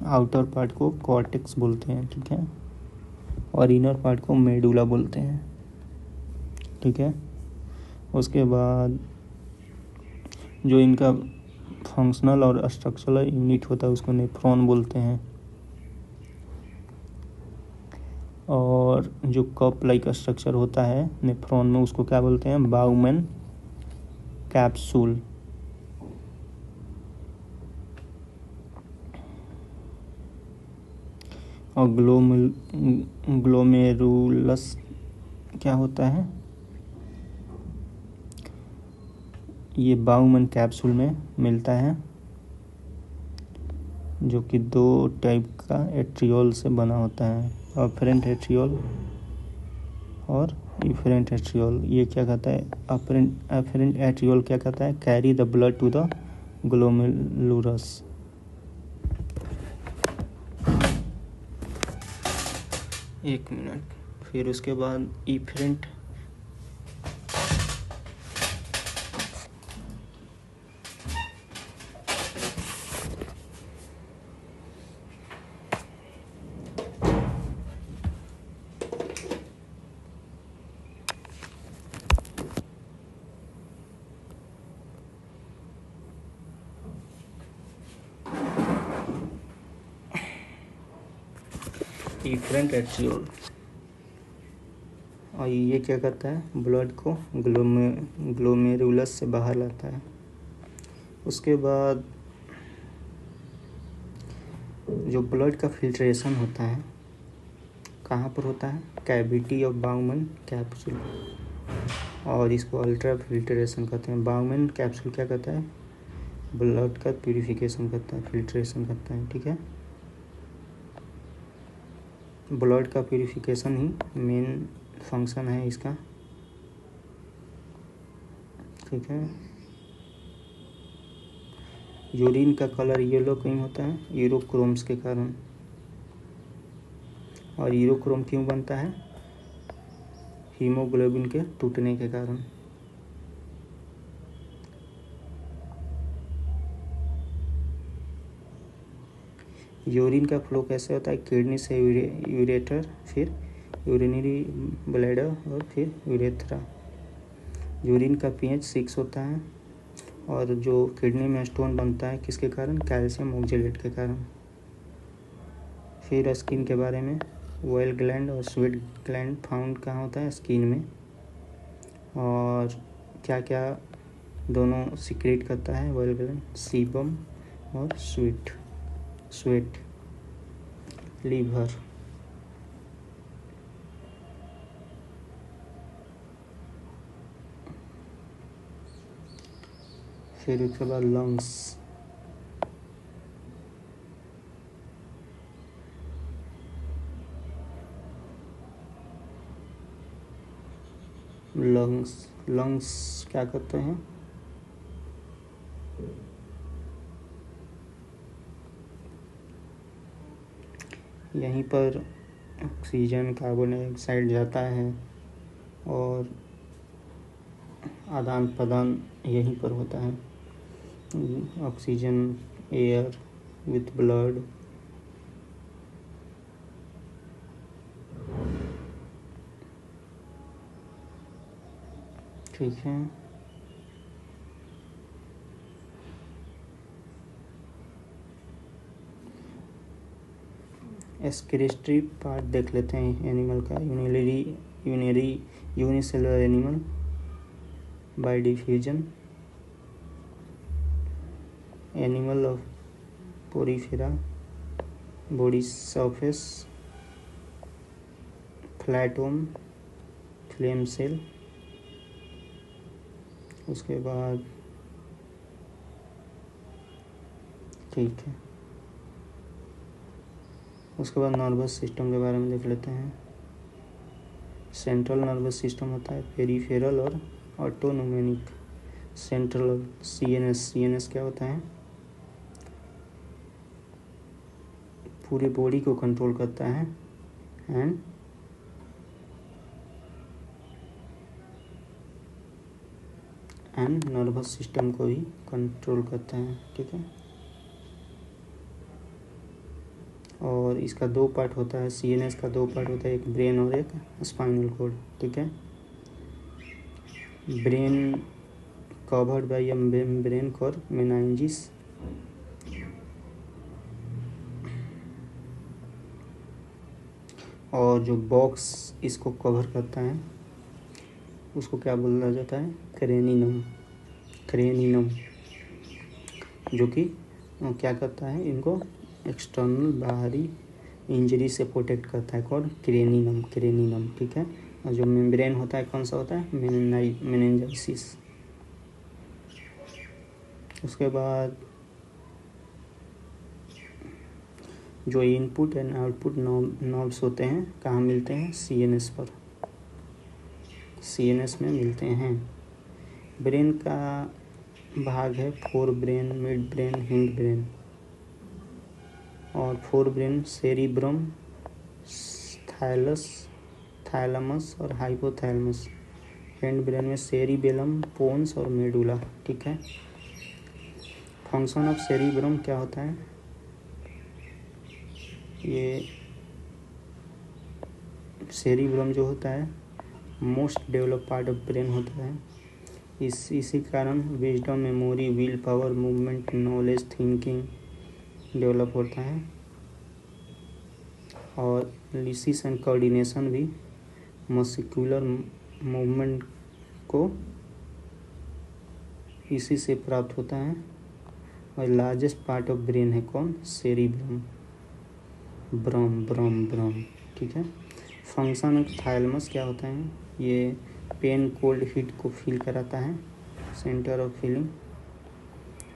outer part को cortex बोलते हैं, ठीक है, और inner part को medulla बोलते हैं, ठीक है। उसके बाद जो इनका फंक्शनल और स्ट्रक्चरल यूनिट होता है उसको नेफ्रॉन बोलते हैं। और जो कप लाइक स्ट्रक्चर होता है नेफ्रॉन में उसको क्या बोलते हैं? बाउमैन कैप्सूल। और ग्लोमेरुलस क्या होता है? ये बाउमैन कैप्सूल में मिलता है, जो कि 2 टाइप का एट्रियोल से बना होता है, अफेरेंट एट्रियोल और इफेरेंट एट्रियोल। ये क्या कहता है? अफेरेंट एट्रियोल क्या कहता है? Carry the blood to the glomerulus. एक मिनट। फिर उसके बाद इफेरेंट एट्रियोल, और ये क्या करता है? ब्लड को ग्लोमेरुलस से बाहर लाता है। उसके बाद जो ब्लड का फिल्ट्रेशन होता है कहाँ पर होता है? कैविटी ऑफ बाउमैन कैप्सूल, और इसको अल्ट्रा फिल्ट्रेशन कहते हैं। बाउमैन कैप्सूल क्या करता है? ब्लड का प्यूरिफिकेशन करता है, फिल्ट्रेशन करता है, ठीक है। ब्लड का प्यूरिफिकेशन ही मेन फंक्शन है इसका, ठीक है। यूरिन का कलर येलो क्यों होता है? यूरोक्रोम्स के कारण। और यूरोक्रोम क्यों बनता है? हीमोग्लोबिन के टूटने के कारण। यूरिन का फ्लो कैसे होता है? किडनी से यूरेटर, फिर यूरिनरी ब्लैडर और फिर यूरेथ्रा। यूरिन का pH 6 होता है। और जो किडनी में स्टोन बनता है किसके कारण? कैल्शियम ऑक्जेलेट के कारण। फिर स्किन के बारे में, ऑयल ग्लैंड और स्वेट ग्लैंड फाउंड कहाँ होता है? स्किन में। और क्या क्या दोनों सीक्रेट करता है ऑयल ग्लैंड? सीबम और स्वेट। लीवर। फिर उसके बाद लंग्स। लंग्स क्या करते हैं, यहीं पर ऑक्सीजन कार्बन डाइऑक्साइड जाता है और आदान प्रदान यहीं पर होता है, ऑक्सीजन एयर विथ ब्लड। ठीक है, एक्सक्रीटरी पार्ट देख लेते हैं एनिमल का। Unicellular animal by diffusion, animal of Porifera, body surface, flatworm, flame cell. उसके बाद ठीक है, उसके बाद नर्वस सिस्टम के बारे में देख लेते हैं। सेंट्रल नर्वस सिस्टम होता है, पेरिफेरल और ऑटोनोमिक। सेंट्रल सीएनएस क्या होता है, पूरी बॉडी को कंट्रोल करता है एंड नर्वस सिस्टम को भी कंट्रोल करता है। ठीक है, और इसका दो पार्ट होता है, सीएनएस का दो पार्ट होता है, एक ब्रेन और एक स्पाइनल कॉर्ड। ठीक है, brain covered by brain cord meninges, और जो बॉक्स इसको कवर करता है उसको क्या बोला जाता है, क्रेनिनम, जो कि क्या करता है, इनको एक्सटर्नल बाहरी इंजरी से प्रोटेक्ट करता है, कॉल्ड क्रेनिनम। ठीक है, और जो मेम्ब्रेन होता है कौन सा होता है, मेनिंजाइसिस। उसके बाद जो इनपुट एंड आउटपुट नॉब्स होते हैं कहाँ मिलते हैं, सीएनएस पर, सीएनएस में मिलते हैं। ब्रेन का भाग है fore brain, mid brain, hind brain. और फोर ब्रेन सेरिब्रम, थैलमस और हाइपोथैलमस। हिंड ब्रेन में सेरिबेलम, पोन्स और मेडुला। ठीक है, फंक्शन ऑफ सेरिब्रम क्या होता है, ये सेरिब्रम जो होता है most develop part of brain होता है। इसी कारण wisdom, memory, will power, movement, knowledge, thinking develop होता है। और लिसिस एंड कोऑर्डिनेशन भी मस्कुलर मूवमेंट को इसी से प्राप्त होता है। और लार्जेस्ट पार्ट ऑफ ब्रेन है कौन, सेरिब्रम, ब्रम। ठीक है, फंक्शन ऑफ थैलेमस क्या होता है, ये पेन, कोल्ड, हीट को फील कराता है, सेंटर ऑफ फीलिंग।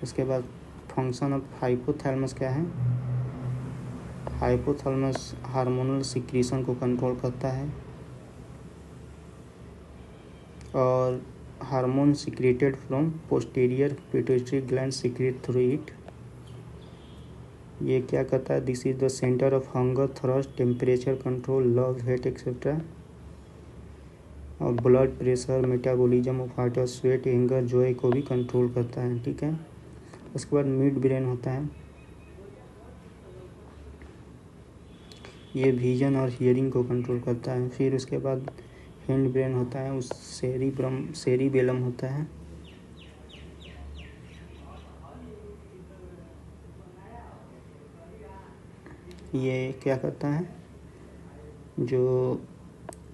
उसके बाद फंक्शन ऑफ हाइपोथैलेमस क्या है, हाइपोथैलेमस हार्मोनल सिक्रीशन को कंट्रोल करता है, और hormone secreted from posterior pituitary gland secret through it. ये क्या करता है, this is the centre of hunger, thrust, temperature control, love, hate etcetera. और blood pressure, metabolism of heart और स्वेट, एंगर, जॉय को भी कंट्रोल करता है। ठीक है, उसके बाद मिड ब्रेन होता है, ये विजन और हियरिंग को कंट्रोल करता है। फिर उसके बाद हिंड ब्रेन होता है, उस सेरिबेलम होता है, ये क्या करता है, जो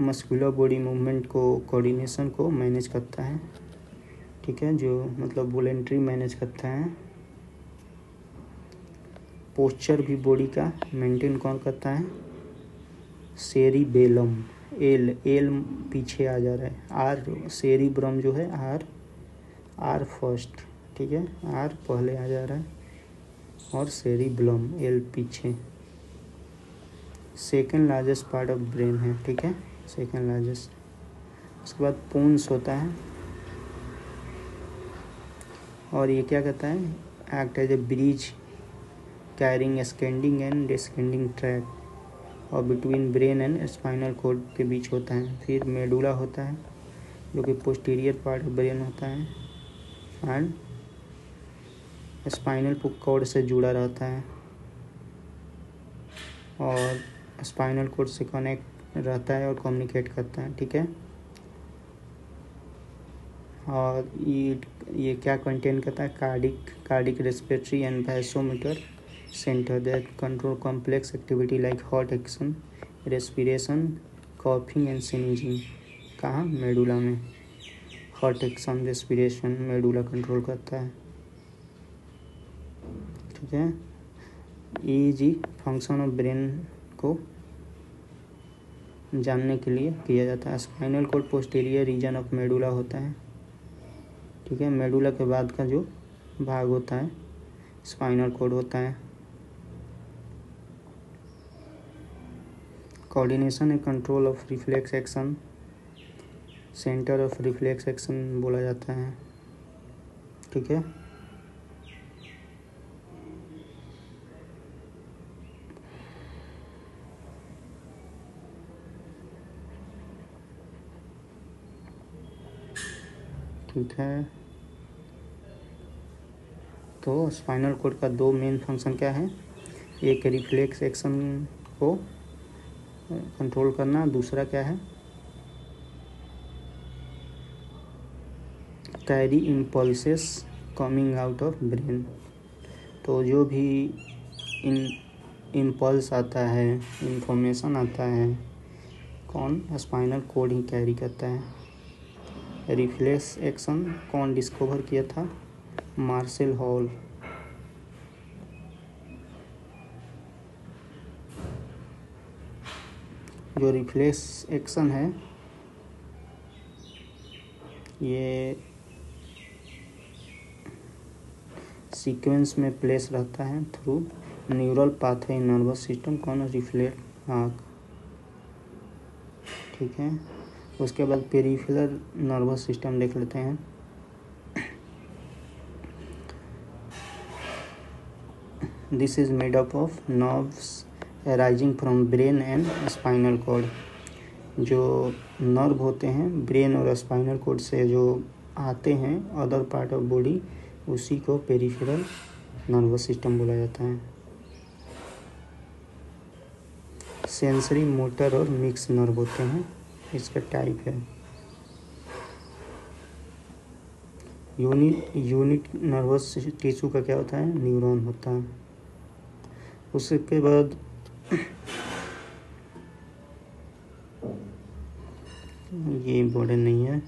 मस्कुलर बॉडी मूवमेंट को, कोऑर्डिनेशन को मैनेज करता है। ठीक है, जो मतलब वॉलेंट्री मैनेज करता है। पोस्चर भी बॉडी का मेंटेन कौन करता है, सेरिबेलम। एल पीछे आ जा रहा है, आर सेरिब्रम जो है, आर फर्स्ट। ठीक है, आर पहले आ जा रहा है और सेरिब्लम एल पीछे। Second largest part of brain है। ठीक है, सेकेंड लार्जेस्ट। उसके बाद पोन्स होता है, और ये क्या कहता है, act as a bridge carrying ascending and descending track और between brain and spinal cord के बीच होता है। फिर मेडुला होता है जो कि पोस्टीरियर पार्ट ऑफ ब्रेन होता है एंड स्पाइनल कॉर्ड से जुड़ा रहता है और स्पाइनल कॉर्ड से कनेक्ट रहता है और कम्युनिकेट करता है। ठीक है, और ये क्या कंटेन करता है, cardiac respiratory and vasomotor centre that control complex activity like heart action, respiration, coughing and sneezing. कहाँ, मेडुला में। Heart action, respiration medulla control करता है। ठीक है, ईजी फंक्शन ऑफ ब्रेन को जानने के लिए किया जाता है। Spinal cord posterior region of medulla होता है। ठीक है, मेडुला के बाद का जो भाग होता है स्पाइनल कॉर्ड होता है। Coordination and control of reflex action, centre of reflex action बोला जाता है। ठीक है, ठीक है। तो स्पाइनल कॉर्ड का दो मेन फंक्शन क्या है, एक रिफ्लेक्स एक्शन को कंट्रोल करना, दूसरा क्या है, carry impulses coming out of brain. तो जो भी इम्पल्स आता है, इंफॉर्मेशन आता है, कौन, स्पाइनल कॉर्ड ही कैरी करता है। रिफ्लेक्स एक्शन कौन डिस्कवर किया था, मार्शल हॉल। जो रिफ्लेक्स एक्शन है ये सीक्वेंस में प्लेस रहता है थ्रू न्यूरल पाथवे इन नर्वस सिस्टम, कौन, रिफ्लेक्स आँख। ठीक है, उसके बाद पेरिफेरल नर्वस सिस्टम देख लेते हैं। This is made up of nerves arising from brain and spinal cord. जो नर्व होते हैं ब्रेन और स्पाइनल कॉर्ड से जो आते हैं अदर पार्ट ऑफ बॉडी, उसी को पेरिफेरल नर्वस सिस्टम बोला जाता है। सेंसरी, मोटर और मिक्स नर्व होते हैं, इसका टाइप है। यूनिट नर्वस टिश्यू का क्या होता है, न्यूरॉन होता है। उसके बाद ये इम्पोर्टेंट नहीं है।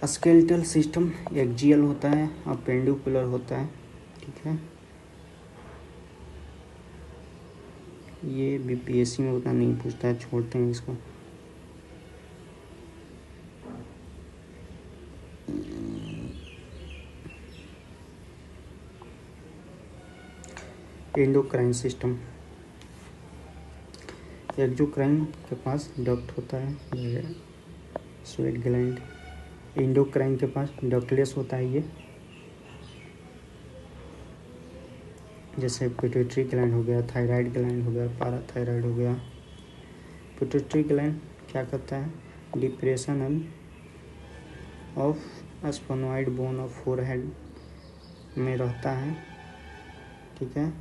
स्केलेटल सिस्टम एक्जियल होता है और पेंडिकुलर होता है। ठीक है, ये बीपीएससी में उतना नहीं पूछता है, छोड़ते हैं इसको। एंडोक्राइन सिस्टम, एक्सोक्राइन के पास डक्ट होता है, स्वेट ग्लैंड। एंडोक्राइन के पास डक्टलेस होता है ये, जैसे पिट्यूटरी ग्लैंड हो गया, थायराइड ग्लैंड हो गया, पाराथायराइड हो गया। पिट्यूटरी ग्लैंड क्या करता है, depression end of sphenoid bone of forehead में रहता है। ठीक है,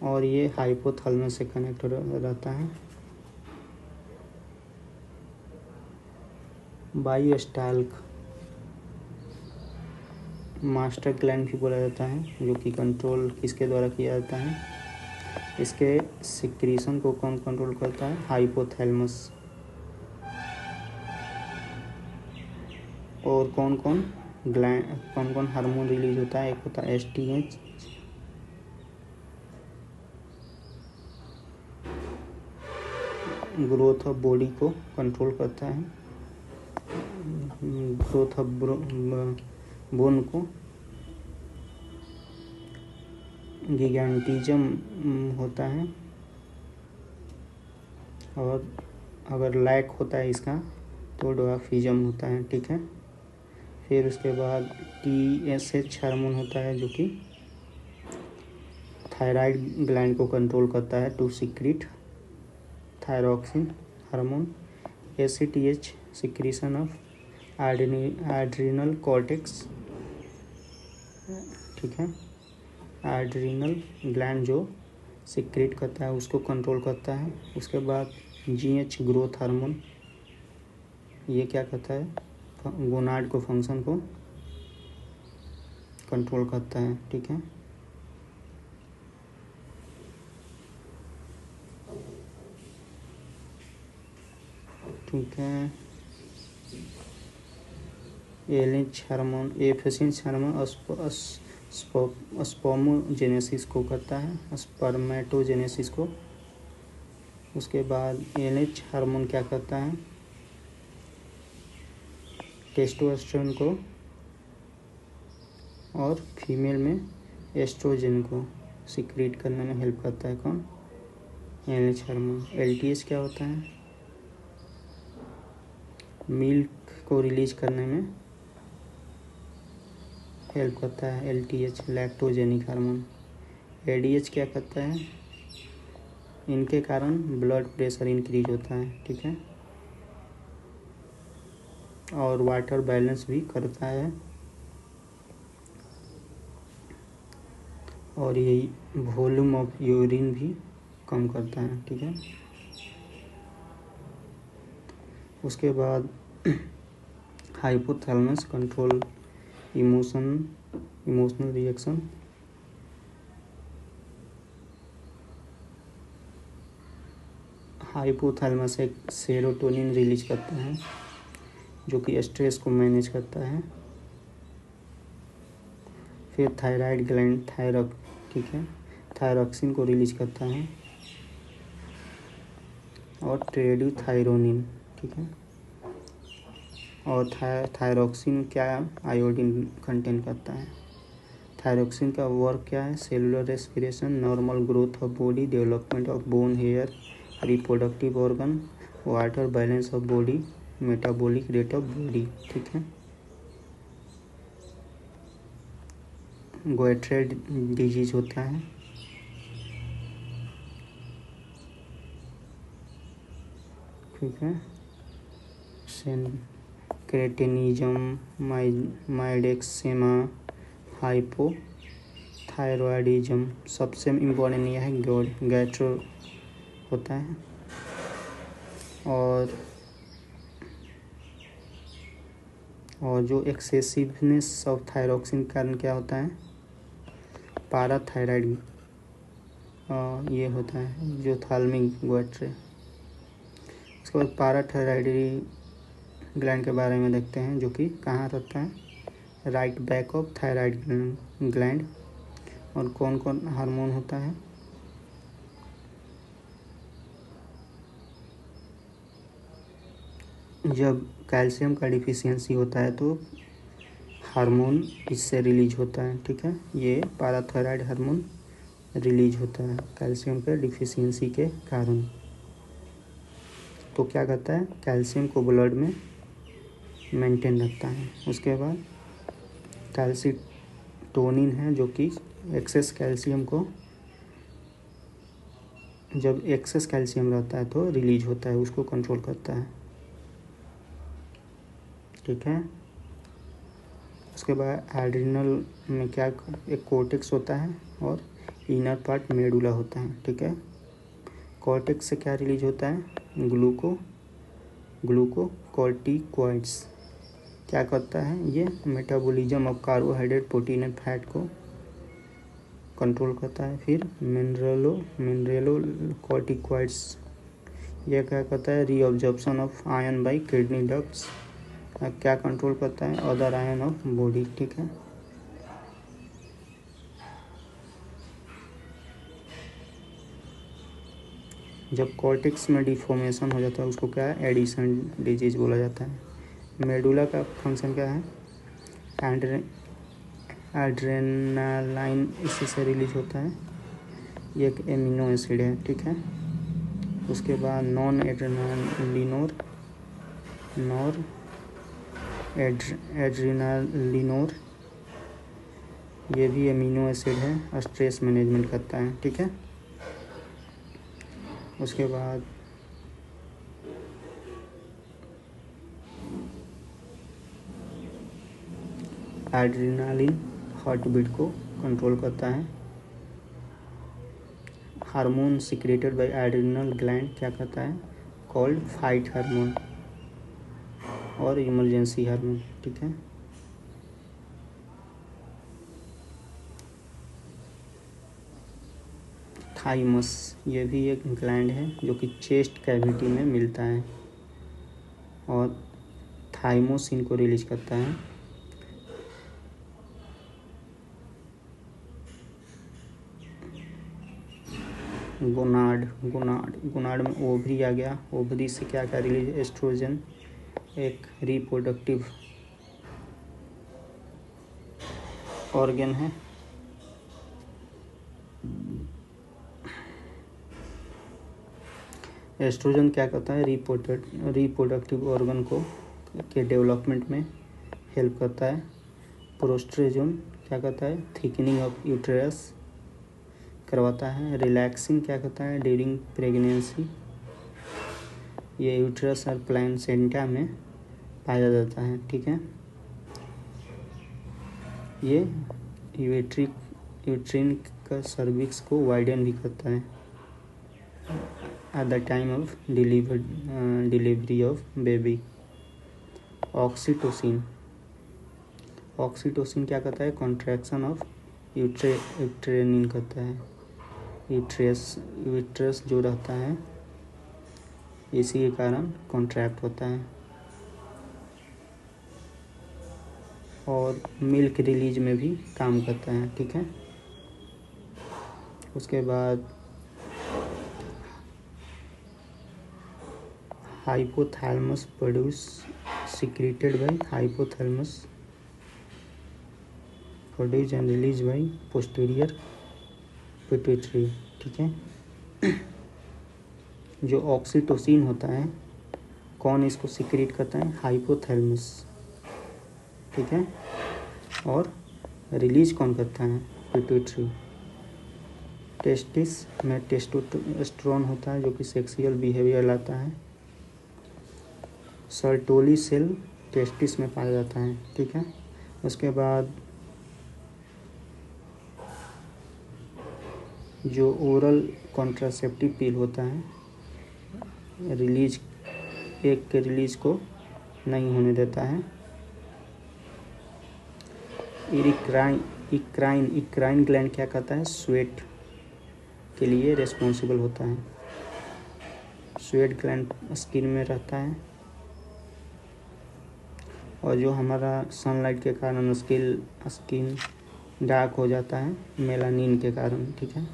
और ये हाइपोथैलेमस से कनेक्ट रहता है। बायोस्टाल्क मास्टर ग्लैंड भी बोला जाता है, जो कि कंट्रोल किसके द्वारा किया जाता है, इसके सिक्रीशन को कौन कंट्रोल करता है, हाइपोथैलेमस। और कौन कौन हार्मोन रिलीज होता है, एक होता है एसटीएच, ग्रोथ ऑफ बॉडी को कंट्रोल करता है, ग्रोथ ऑफ बोन को, गिगैंटिज्म होता है, और अगर लैक होता है इसका तो डवार्फिज्म होता है। ठीक है। फिर उसके बाद TSH हार्मोन होता है, जो कि थायराइड ग्लैंड को कंट्रोल करता है to secrete thyroxine hormone. ACTH secretion of adrenal cortex. ठीक है। एड्रिनल ग्लैंड जो सिक्रीट करता है उसको कंट्रोल करता है। उसके बाद GH ग्रोथ हार्मोन, ये क्या करता है, गोनाड को फंक्शन को कंट्रोल करता है। ठीक है। ठीक है। LH हार्मोन, एफिशिएंसी हार्मोन स्पर्मोजेनेसिस को करता है, स्पर्मेटोजेनेसिस को। उसके बाद LH हार्मोन क्या करता है, टेस्टोस्टेरोन को और फीमेल में एस्ट्रोजन को सिक्रीट करने में हेल्प करता है। कौन, LH हार्मोन। LTH क्या होता है, मिल्क को रिलीज करने में हेल्प करता है। LTH lactogenic hormone. ADH क्या करता है, इनके कारण ब्लड प्रेशर इंक्रीज होता है। ठीक है। और वाटर बैलेंस भी करता है, और यही वॉल्यूम ऑफ यूरिन भी कम करता है। ठीक है। उसके बाद hypothalamus control emotional reaction. Hypothalamus एक सेरोटोनिन रिलीज करता है, जो कि स्ट्रेस को मैनेज करता है। फिर थायराइड ग्लैंड ठीक है, थायरॉक्सिन को रिलीज करता है, और ट्रेडोथायरोनिन। ठीक है। और थायरॉक्सिन क्या, आयोडीन कंटेन करता है। थायरॉक्सिन का वर्क क्या है, cellular respiration, normal growth of body, development of bone, hair, reproductive organ, water balance of body, metabolic rate of body. ठीक है। गोएट्रेड डिजीज होता है। ठीक है। Cretinism, myxoedema, hypothyroidism. सबसे इम्पोर्टेंट यह है गैस्ट्रो होता है। और जो एक्सेसिवनेस ऑफ थायरॉक्सिन के कारण क्या होता है, पाराथायराइड ये होता है, जो थालमिक गोएट्रे। उसके बाद पाराथायराइड ग्लैंड के बारे में देखते हैं, जो कि कहाँ रहता है, right back of thyroid gland. और कौन कौन हार्मोन होता है, जब कैल्शियम का डिफिशियंसी होता है तो हार्मोन इससे रिलीज होता है। ठीक है। ये पाराथायराइड हार्मोन रिलीज होता है कैल्शियम के डिफिशियंसी के कारण। तो क्या करता है, कैल्शियम को ब्लड में मेंटेन रखता है। उसके बाद कैल्सिटोनिन है, जो कि एक्सेस कैल्शियम को, जब एक्सेस कैल्शियम रहता है तो रिलीज होता है, उसको कंट्रोल करता है। ठीक है। उसके बाद एड्रिनल में क्या, एक कॉर्टेक्स होता है और इनर पार्ट मेडुला होता है। ठीक है। कॉर्टेक्स से क्या रिलीज होता है, ग्लूकोकॉर्टिकॉइड्स। क्या करता है ये? Metabolism of carbohydrate, protein and fat को कंट्रोल करता है। फिर मिनरलोकॉर्टिकॉइड्स, यह क्या करता है? Reabsorption of ion bye kidney ducts, क्या कंट्रोल करता है? अदर आयन ऑफ बॉडी, ठीक है। जब कॉर्टेक्स में डिफॉर्मेशन हो जाता है उसको क्या है? एडिशन डिजीज बोला जाता है। मेडुला का फंक्शन क्या है? एड्रेनालाइन इसी से रिलीज होता है, ये एक एमिनो एसिड है, ठीक है। उसके बाद नॉन एड्रेनालिनोर, ये भी एमिनो एसिड है, स्ट्रेस मैनेजमेंट करता है, ठीक है। उसके बाद एड्रेनालिन हार्ट बीट को कंट्रोल करता है। Hormone secreted by adrenal gland क्या करता है? कॉल्ड फाइट हार्मोन और इमरजेंसी हार्मोन, ठीक है। थाइमस, ये भी एक ग्लैंड है जो कि चेस्ट कैविटी में मिलता है और थाइमोसिन को रिलीज करता है। गोनाड में ओवरी आ गया। ओवरी से क्या क्या रिलीज? एस्ट्रोजन, एक रिप्रोडक्टिव ऑर्गन है। एस्ट्रोजन क्या करता है? रिप्रोडक्टिव ऑर्गन को के डेवलपमेंट में हेल्प करता है। प्रोस्ट्रेजोन क्या करता है? थिकनिंग ऑफ यूट्रस करवाता है। रिलैक्सिन क्या करता है? ड्यूरिंग प्रेगनेंसी, ये यूट्रस और प्लेसेंटा में पाया जाता है, ठीक है। ये यूट्रिन का सर्विक्स को वाइडन भी करता है at the time of delivery of baby. Oxytocin क्या करता है? कॉन्ट्रैक्शन ऑफ यूट्रेनिन करता है। यूट्रस जो रहता है इसी के कारण कॉन्ट्रैक्ट होता है। और मिल्क रिलीज में भी काम करता है, ठीक है। उसके बाद hypothalamus produce secreted by hypothalamus, produce and release by posterior pituitary, ठीक है। जो ऑक्सीटोसिन होता है, कौन इसको सिक्रेट करता है? हाइपोथैलेमस, ठीक है। और रिलीज कौन करता है? पिट्यूटरी। टेस्टिस में टेस्टोस्टेरोन होता है जो कि सेक्सुअल बिहेवियर लाता है। सर्टोली सेल टेस्टिस में पाया जाता है, ठीक है। उसके बाद जो ओरल कॉन्ट्रासेप्टिव पिल होता है, रिलीज एक के रिलीज को नहीं होने देता है। इक्राइन ग्लैंड क्या करता है? स्वेट के लिए रिस्पॉन्सिबल होता है। स्वेट ग्लैंड स्किन में रहता है और जो हमारा सनलाइट के कारण स्किन डार्क हो जाता है मेलानिन के कारण, ठीक है।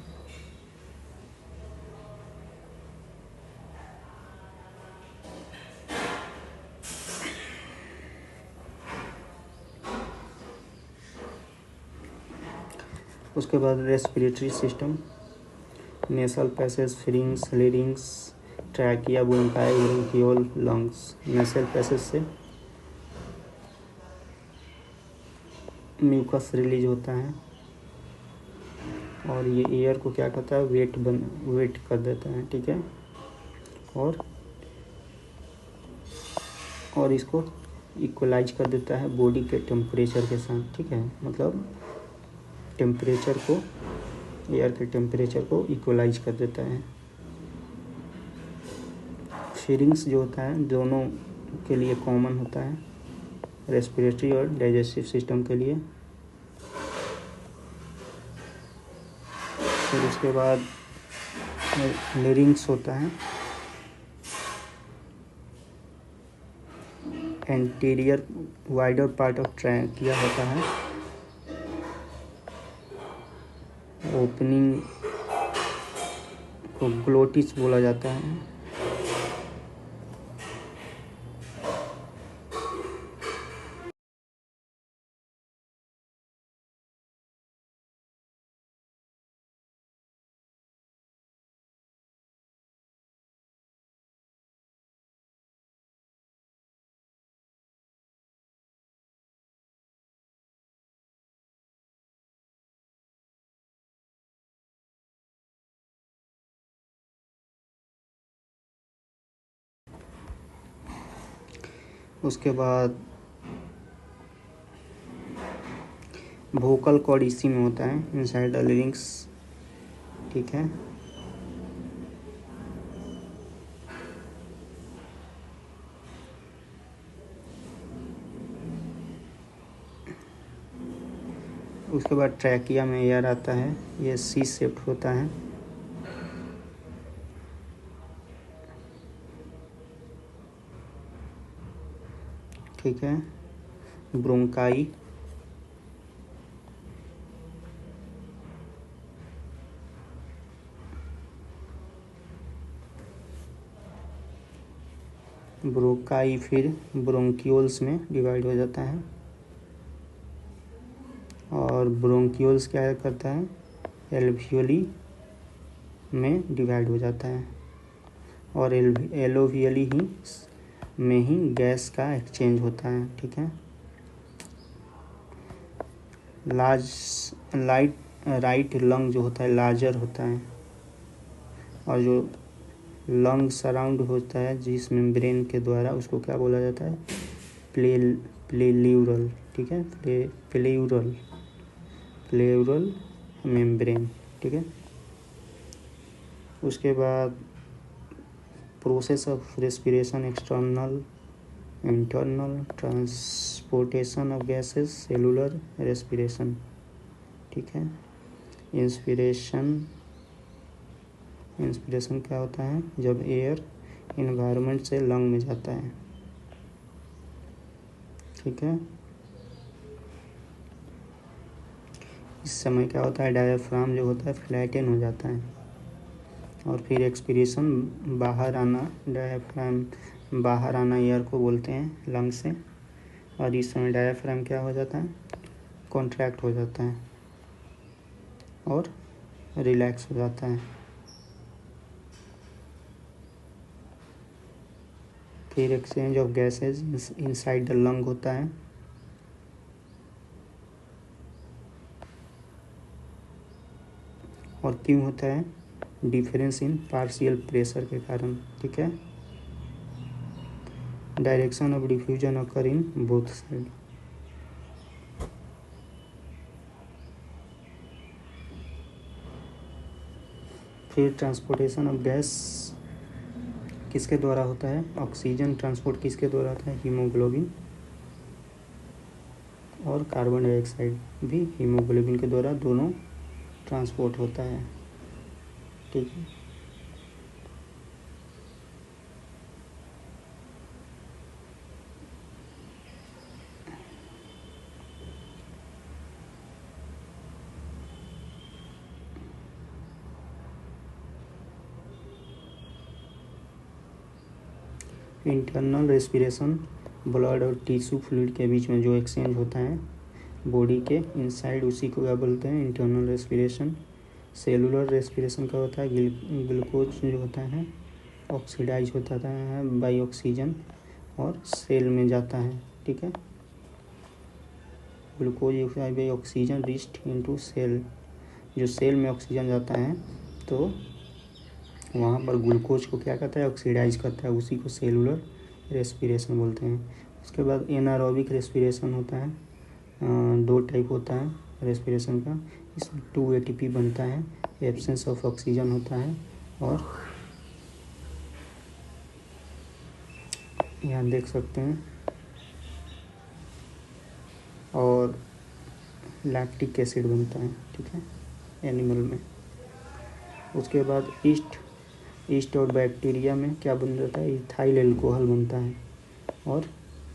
उसके बाद respiratory system, nasal passage, pharynx, larynx, trachea, bronchi, bronchiole, lungs. Nasal passage से म्यूकस रिलीज होता है और ये एयर को क्या करता है? वेट कर देता है, ठीक है। और इसको इक्वलाइज कर देता है बॉडी के टेम्परेचर के साथ, ठीक है। मतलब टेम्परेचर को, एयर के टेम्परेचर को इक्वलाइज कर देता है। फिरिंग्स जो होता है दोनों के लिए कॉमन होता है, रेस्पिरेटरी और डाइजेस्टिव सिस्टम के लिए। फिर उसके बाद लेरिंग्स होता है, anterior wider part of trachea होता है, ओपनिंग को ग्लोटिस बोला जाता है। उसके बाद वोकल कॉर्ड इसी में होता है, इनसाइड द लिरिंक्स, ठीक है। उसके बाद ट्रैकिया में एयर आता है, ये सी शेप्ड होता है। ठीक है। ब्रोंकाई, ब्रोंकाई फिर ब्रोंक्यूल्स में डिवाइड हो जाता है, और ब्रोंक्यूल्स क्या करता है, एल्वियोली में डिवाइड हो जाता है, और एलोवियली ही में ही गैस का एक्सचेंज होता है, ठीक है। राइट लंग जो होता है लार्जर होता है, और जो लंग सराउंड होता है जिस मेम्ब्रेन के द्वारा, उसको क्या बोला जाता है, प्लेयूरल, ठीक है, प्लेयूरल मेम्ब्रेन, ठीक है। उसके बाद process of respiration, external internal, transportation of gases, cellular respiration, ठीक है। इंस्पिरेशन क्या होता है, जब एयर इन्वायरमेंट से लंग में जाता है, ठीक है। इस समय क्या होता है, डायफ्राम जो होता है फ्लैटन हो जाता है, और फिर एक्सपीरेशन बाहर आना, डायफ्राम बाहर आना एयर को बोलते हैं लंग से, और इस समय डायफ्राम क्या हो जाता है, कॉन्ट्रैक्ट हो जाता है और रिलैक्स हो जाता है। फिर exchange of gases inside the lung होता है, और क्यों होता है, डिफरेंस इन पार्शियल प्रेशर के कारण, ठीक है। Direction of diffusion occur in both side. फिर ट्रांसपोर्टेशन ऑफ गैस किसके द्वारा होता है, ऑक्सीजन ट्रांसपोर्ट किसके द्वारा होता है, हीमोग्लोबिन, और कार्बन डाइऑक्साइड भी हीमोग्लोबिन के द्वारा दोनों ट्रांसपोर्ट होता है, ठीक है। इंटरनल रेस्पिरेशन, ब्लड और टिश्यू फ्लूइड के बीच में जो एक्सचेंज होता है बॉडी के इनसाइड, उसी को क्या बोलते हैं, इंटरनल रेस्पिरेशन। सेलुलर रेस्पिरेशन का होता है, ग्लूकोज जो होता है ऑक्सीडाइज होता है बाई ऑक्सीजन और सेल में जाता है, ठीक है। Glucose by oxygen riched into cell, जो सेल में ऑक्सीजन जाता है तो वहाँ पर ग्लूकोज को क्या करता है, ऑक्सीडाइज करता है, उसी को सेलुलर रेस्पिरेशन बोलते हैं। उसके बाद एनारोबिक रेस्पिरेशन होता है, 2 टाइप होता है रेस्पिरेशन का, इसमें 2 ATP बनता है, एब्सेंस ऑफ ऑक्सीजन होता है, और यहाँ देख सकते हैं लैक्टिक एसिड बनता है, ठीक है, एनिमल में। उसके बाद ईस्ट और बैक्टीरिया में क्या बन जाता है, इथाइल एल्कोहल बनता है और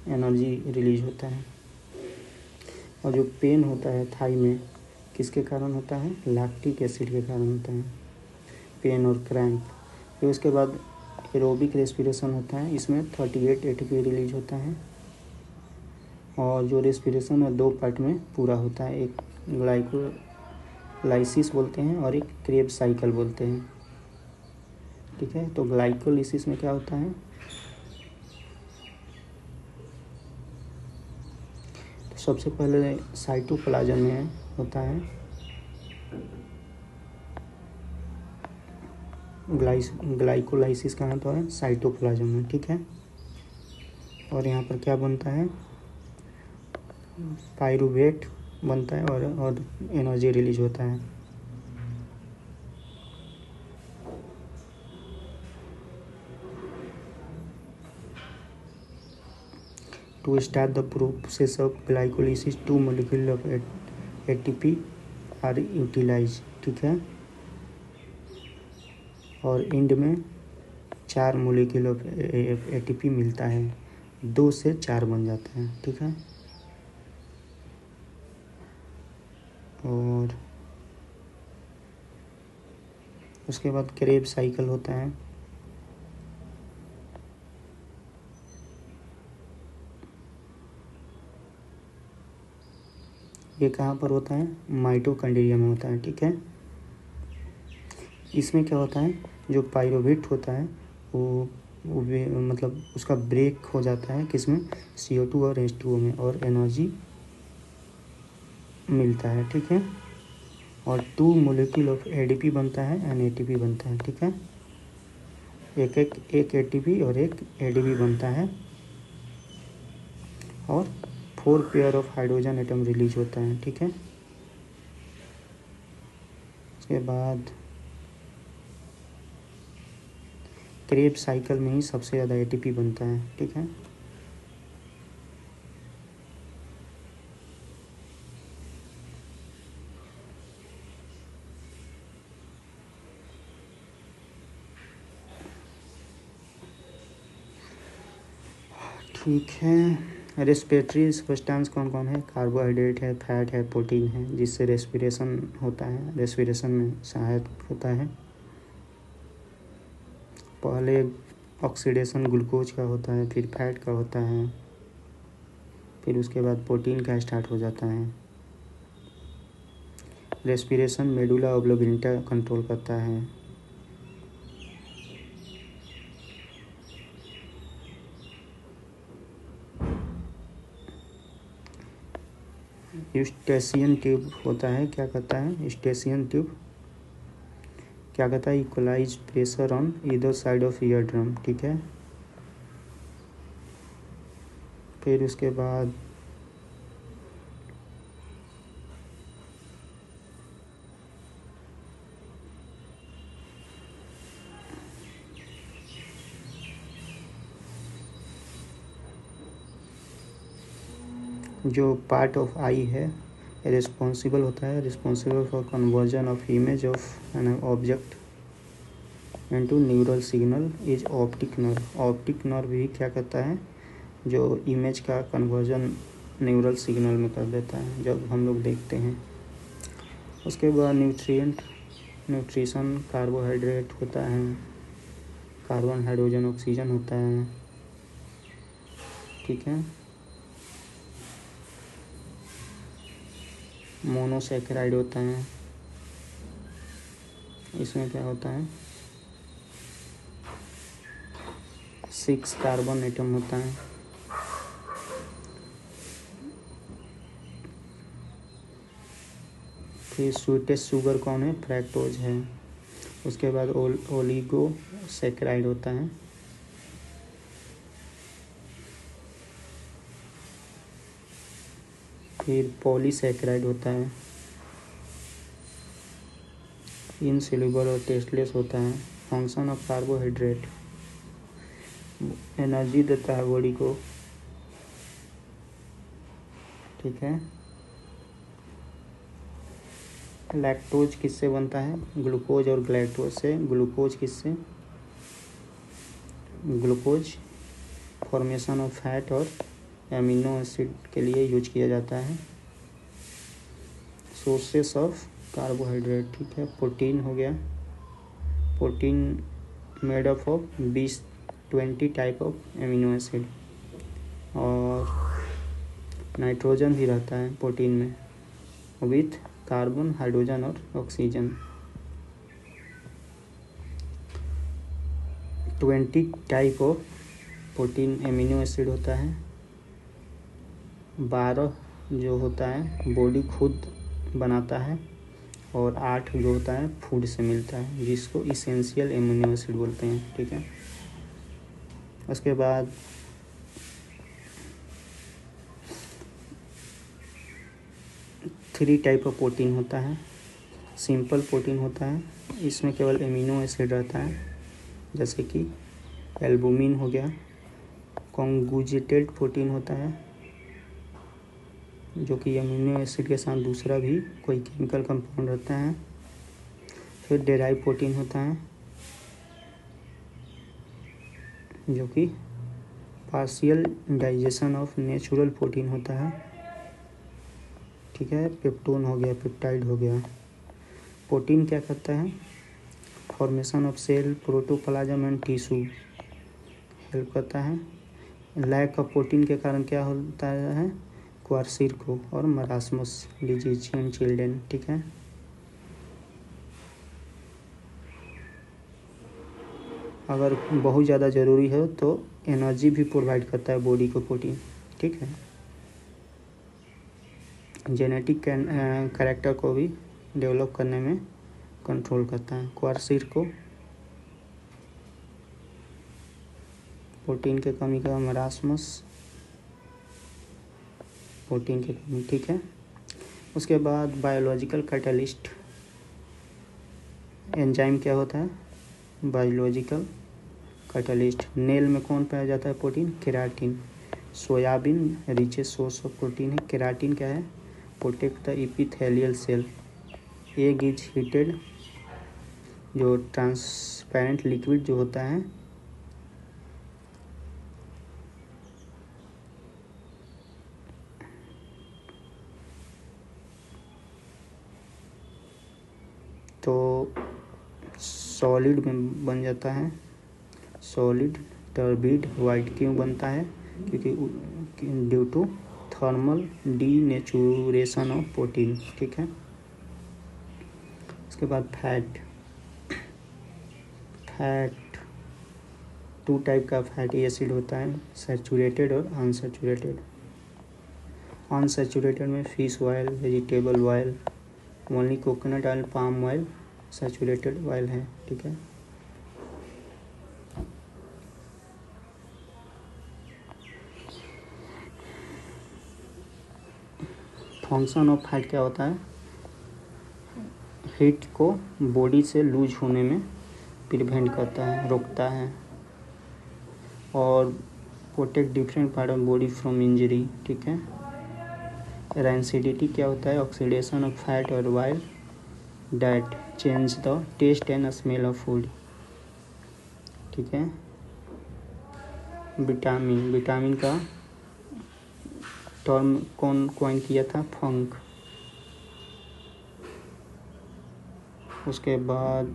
एनर्जी रिलीज होता है। और जो पेन होता है थाई में किसके कारण होता है, लैक्टिक एसिड के कारण होता है, पेन और क्रैम्प। फिर उसके बाद एरोबिक रेस्पिरेशन होता है, इसमें 38 एटीपी रिलीज होता है। और जो रेस्पिरेशन है 2 पार्ट में पूरा होता है, एक ग्लाइकोलाइसिस बोलते हैं और एक क्रेब्स साइकिल बोलते हैं, ठीक है। तो ग्लाइकोलाइसिस में क्या होता है, तो सबसे पहले साइटोप्लाज्म में होता है ग्लाइकोलाइसिस, कहाँ तो है, साइटोप्लाज्म में, ठीक है। और यहाँ पर क्या बनता है, पाइरूवेट बनता है और एनर्जी रिलीज होता है। To start the process of glycolysis 2 molecule of ATP are utilise, ठीक है। और एंड में 4 मोलिक्यूल ऑफ एटीपी मिलता है, 2 से 4 बन जाता है, ठीक है। और उसके बाद क्रेब साइकिल होता है, ये कहाँ पर होता है, माइटोकॉन्ड्रिया में होता है, ठीक है। इसमें क्या होता है, जो पाइरूवेट होता है वो मतलब उसका ब्रेक हो जाता है किसमें, CO2 और H2O में, और एनर्जी मिलता है, ठीक है। और 2 मोलिक्यूल ऑफ ADP बनता है एंड ATP बनता है, ठीक है। एक ATP और एक ADP बनता है और 4 pair of hydrogen atom release होता है, ठीक है। उसके बाद क्रेब साइकिल में ही सबसे ज़्यादा ATP बनता है, ठीक है। ठीक है। रेस्पिरेटरी सब्सटेंस कौन कौन है, कार्बोहाइड्रेट है, फैट है, प्रोटीन है, जिससे रेस्पिरेशन होता है, रेस्पिरेशन में सहायक होता है। पहले ऑक्सीडेशन ग्लूकोज का होता है, फिर फैट का होता है, फिर उसके बाद प्रोटीन का स्टार्ट हो जाता है। रेस्पिरेशन मेडुला ऑब्लिंगुएटा कंट्रोल करता है। यूस्टेशियन ट्यूब होता है, क्या करता है, यूस्टेशियन ट्यूब क्या कहता है, equalise pressure on either side of ear drum, ठीक है। फिर उसके बाद जो पार्ट ऑफ आई है रिस्पॉन्सिबल होता है, responsible for conversion of image of an object into neural signal is optic nerve. Optic nerve भी क्या करता है, जो इमेज का कन्वर्जन न्यूरल सिग्नल में कर देता है जब हम लोग देखते हैं। उसके बाद न्यूट्रिशन कार्बोहाइड्रेट होता है, कार्बन हाइड्रोजन ऑक्सीजन होता है, ठीक है। मोनोसैकेराइड होता है, इसमें क्या होता है, 6 कार्बन एटम होता है। फिर स्वीटेस्ट शुगर कौन है, फ्रैक्टोज है। उसके बाद ओलिगोसैकेराइड होता है, फिर पॉलीसैकेराइड होता है, इनसोल्यूबल और टेस्टलेस होता है। फंक्शन ऑफ कार्बोहाइड्रेट, एनर्जी देता है बॉडी को, ठीक है। लैक्टोज किससे बनता है? ग्लूकोज और ग्लैक्टोज से। ग्लूकोज किससे? ग्लूकोज फॉर्मेशन ऑफ फैट और एमिनो एसिड के लिए यूज किया जाता है। सोर्सेस ऑफ कार्बोहाइड्रेट, ठीक है। प्रोटीन हो गया, protein made up of 20 type of amino acid, और नाइट्रोजन भी रहता है प्रोटीन में विथ कार्बन, हाइड्रोजन और oxygen. 20 type of protein amino acid होता है। 12 जो होता है बॉडी खुद बनाता है, और 8 जो होता है फूड से मिलता है, जिसको इसेंशियल एमिनो एसिड बोलते हैं, ठीक है। उसके बाद थ्री टाइप ऑफ प्रोटीन होता है। सिंपल प्रोटीन होता है, इसमें केवल एमिनो एसिड रहता है, जैसे कि एल्बुमिन हो गया। कॉन्जुगेटेड प्रोटीन होता है, जो कि एमिनो एसिड के साथ दूसरा भी कोई केमिकल कंपाउंड रहता है। फिर डेराइव प्रोटीन होता है, जो कि partial digestion of natural protein होता है, ठीक है। पेप्टोन हो गया, पेप्टाइड हो गया। प्रोटीन क्या करता है? Formation of cell, protoplasm and tissue help करता है। लैक ऑफ प्रोटीन के कारण क्या होता है? क्वार्सिरको और मरासमस डिजीज इन चिल्ड्रेन, ठीक है। अगर बहुत ज़्यादा ज़रूरी हो तो एनर्जी भी प्रोवाइड करता है बॉडी को प्रोटीन, ठीक है। जेनेटिक कैरेक्टर को भी डेवलप करने में कंट्रोल करता है। क्वार्सिरको प्रोटीन के कमी का, मरासमस प्रोटीन की कमी, ठीक है। उसके बाद बायोलॉजिकल कैटलिस्ट एंजाइम क्या होता है? Biological catalyst. नेल में कौन पाया जाता है protein? Keratin. Soybean richest source of protein है। केराटिन क्या है? Protect the epithelial cell. Egg is heated, जो ट्रांसपेरेंट लिक्विड जो होता है, तो सॉलिड में बन जाता है। सॉलिड टर्बिड वाइट क्यों बनता है? क्योंकि due to thermal denaturation of protein, ठीक है। उसके बाद फैट। फैट 2 टाइप का फैटी एसिड होता है, सैचुरेटेड और अनसैचुरेटेड। अनसैचुरेटेड में fish oil, vegetable oil, only coconut oil, palm oil saturated oil है, ठीक है। फंक्शन ऑफ फैट क्या होता है? हीट को बॉडी से लूज होने में प्रिवेंट करता है, रोकता है, और protect different part of body from injury, ठीक है। रैंसिडिटी क्या होता है? ऑक्सीडेशन ऑफ फैट और oil that change the taste and smell of food, ठीक है। विटामिन, विटामिन का टर्म कौन कॉइन किया था? फंक। उसके बाद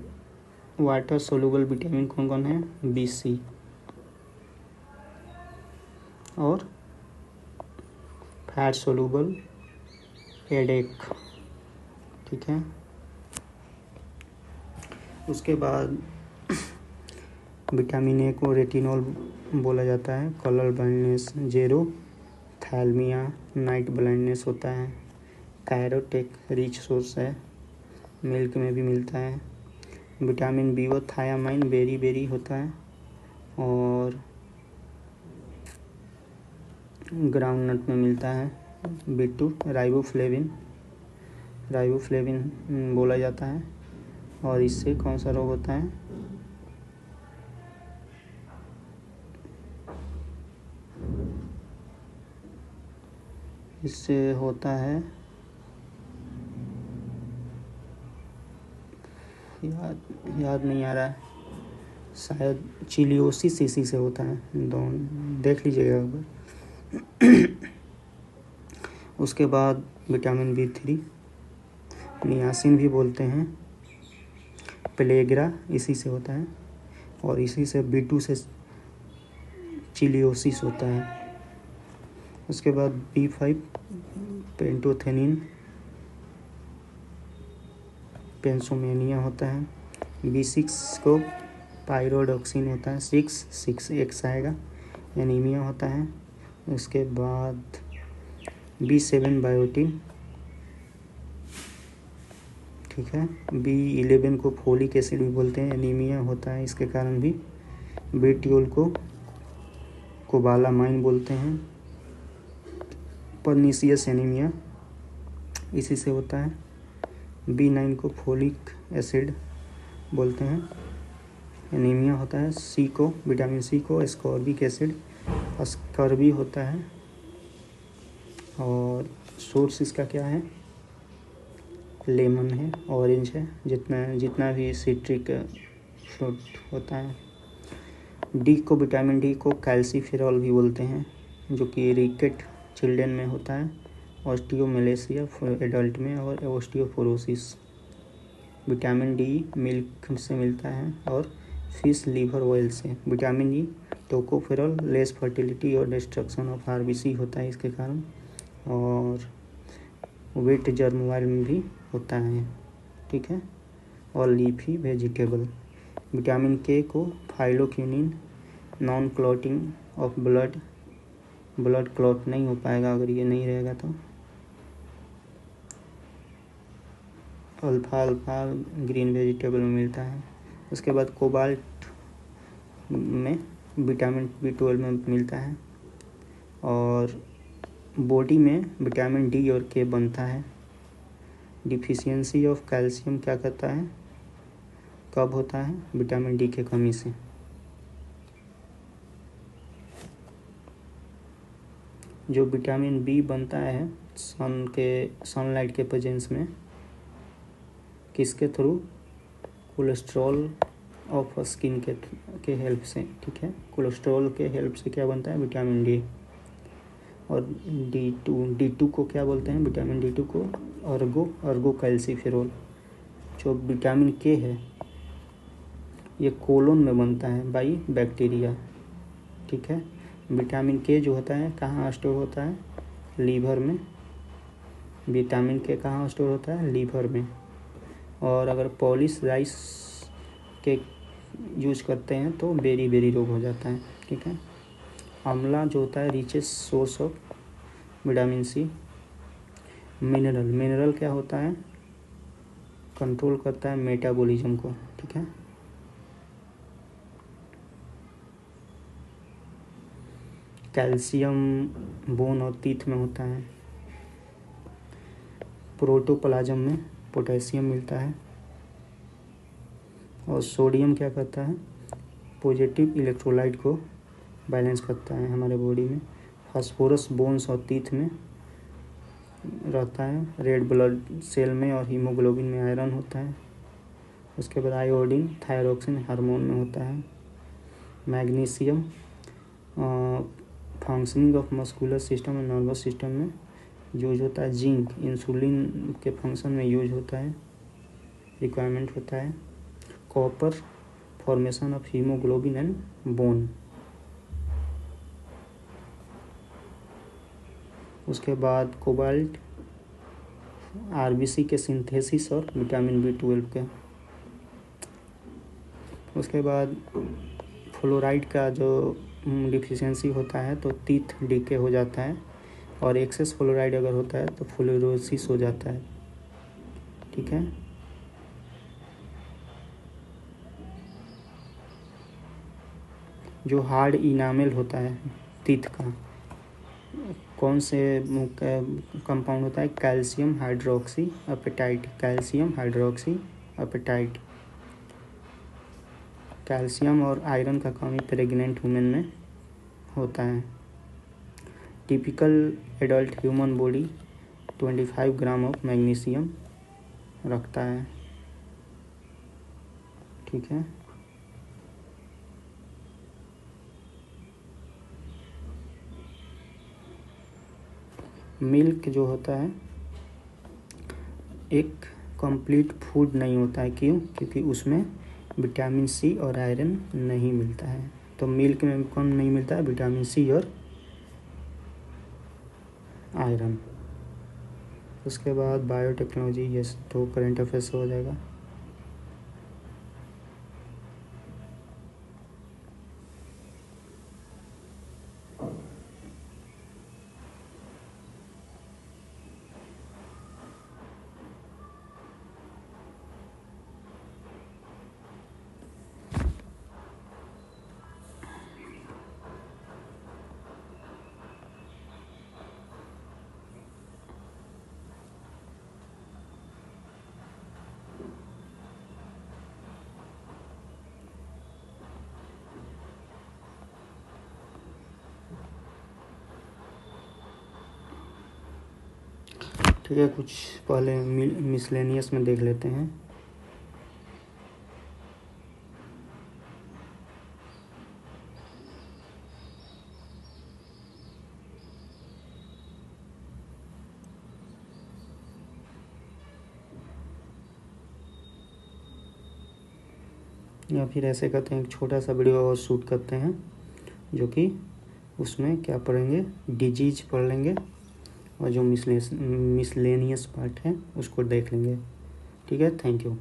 वाटर सोलुबल विटामिन कौन कौन है? BC और फैट सोलुबल हेडेक, ठीक है। उसके बाद विटामिन ए को रेटिनॉल बोला जाता है। कलर ब्लाइंडनेस, जेरो थैल्मिया, नाइट ब्लाइंडनेस होता है। कैरोटेक रिच सोर्स है, मिल्क में भी मिलता है। विटामिन बी और थायामाइन बेरी बेरी होता है, और ग्राउंडनट में मिलता है। B2 राइबोफ्लेविन, राइबोफ्लेविन बोला जाता है। और इससे कौन सा रोग होता है? इससे होता है याद नहीं आ रहा है, शायद चिलियोसिस इसी से होता है, दोनों देख लीजिएगा एक बार। उसके बाद विटामिन B3 नियासिन भी बोलते हैं, पेलेग्रा इसी से होता है, और इसी से B2 से चिलियोसिस होता है। उसके बाद B5 पेंटोथेनिन पेंसोमेनिया होता है। B6 को पायरोडॉक्सिन होता है, 6 एक्स आएगा, एनीमिया होता है। उसके बाद B7 बायोटिन, ठीक है। B11 को फोलिक एसिड भी बोलते हैं, एनीमिया होता है इसके कारण भी। B12 को कोबालामाइन बोलते हैं, परनीसियस एनीमिया इसी से होता है। B9 को फोलिक एसिड बोलते हैं, एनीमिया होता है। विटामिन C को एस्कॉर्बिक एसिड, स्कर्वी होता है। और सोर्स इसका क्या है, लेमन है, ऑरेंज है, जितना भी सिट्रिक फ्रूट होता है। विटामिन D को कैल्सीफेरॉल भी बोलते हैं, जो कि रिकेट चिल्ड्रन में होता है, ऑस्टियोमेलेसिया एडल्ट में, और ऑस्टियोपोरोसिस। विटामिन D मिल्क से मिलता है और फिश लिवर ऑयल से। Vitamin E tocopherol, less fertility और डिस्ट्रक्शन ऑफ RBC होता है इसके कारण, और वेट जर्म ऑयल में भी होता है, ठीक है। और लीफी वेजिटेबल। विटामिन K को phylloquinone, non clotting of blood clot नहीं हो पाएगा अगर ये नहीं रहेगा तो। अल्फा ग्रीन वेजिटेबल में मिलता है। उसके बाद कोबाल्ट में विटामिन B12 में मिलता है, और बॉडी में विटामिन D और K बनता है। डिफिशियंसी ऑफ कैल्शियम क्या करता है, कब होता है, विटामिन D की कमी से। जो विटामिन B बनता है सनलाइट के प्रेजेंस में, किसके थ्रू, कोलेस्ट्रॉल ऑफ स्किन के हेल्प से, ठीक है। कोलेस्ट्रॉल के हेल्प से क्या बनता है, विटामिन D। और D2 को क्या बोलते हैं, विटामिन D2 को अर्गो कैल्सीफेरॉल। जो विटामिन K है ये कोलोन में बनता है बाई बैक्टीरिया, ठीक है। विटामिन K जो होता है कहाँ स्टोर होता है, लीवर में। विटामिन K कहाँ स्टोर होता है, लीवर में। और अगर पॉलिश राइस के यूज करते हैं तो बेरी रोग हो जाता है, ठीक है। आंवला जो होता है richest source of vitamin C। Mineral क्या होता है, कंट्रोल करता है मेटाबॉलिज्म को, ठीक है। कैल्शियम बोन और टीथ में होता है। प्रोटोप्लाज्म में पोटेशियम मिलता है। और सोडियम क्या करता है, पॉजिटिव इलेक्ट्रोलाइट को बैलेंस करता है हमारे बॉडी में। फास्फोरस बोन्स और टीथ में रहता है। रेड ब्लड सेल में और हीमोग्लोबिन में आयरन होता है। उसके बाद आयोडीन थायरोक्सिन हार्मोन में होता है। Magnesium functioning of muscular system और नर्वस सिस्टम में यूज होता है। जिंक इंसुलिन के फंक्शन में यूज होता है, रिक्वायरमेंट होता है। Copper formation of haemoglobin and bone. उसके बाद कोबाल्ट RBC के सिंथेसिस और विटामिन B12 के। उसके बाद फ्लोराइड का जो डिफिशियंसी होता है तो टीथ डीके हो जाता है, और एक्सेस फ्लोराइड अगर होता है तो फ्लोरोसिस हो जाता है, ठीक है। जो हार्ड इनामेल होता है टीथ का, कौन से कंपाउंड होता है, calcium hydroxy apatite. Calcium hydroxy apatite. Calcium और आयरन का कमी प्रेग्नेंट वुमेन में होता है। Typical adult human body 25 gram of magnesium रखता है। ठीक है। मिल्क जो होता है एक कंप्लीट फूड नहीं होता है, क्यों? क्योंकि उसमें विटामिन सी और आयरन नहीं मिलता है। तो मिल्क में कौन नहीं मिलता है? विटामिन सी और आयरन। उसके बाद बायोटेक्नोलॉजी, ये तो करंट अफेयर्स हो जाएगा। ठीक है, कुछ पहले मिसलेनियस में देख लेते हैं। या फिर ऐसे करते हैं, एक छोटा सा वीडियो और शूट करते हैं, जो कि उसमें क्या पढ़ेंगे, डिजीज पढ़ लेंगे और जो मिसलेनियस पार्ट है उसको देख लेंगे। ठीक है, थैंक यू।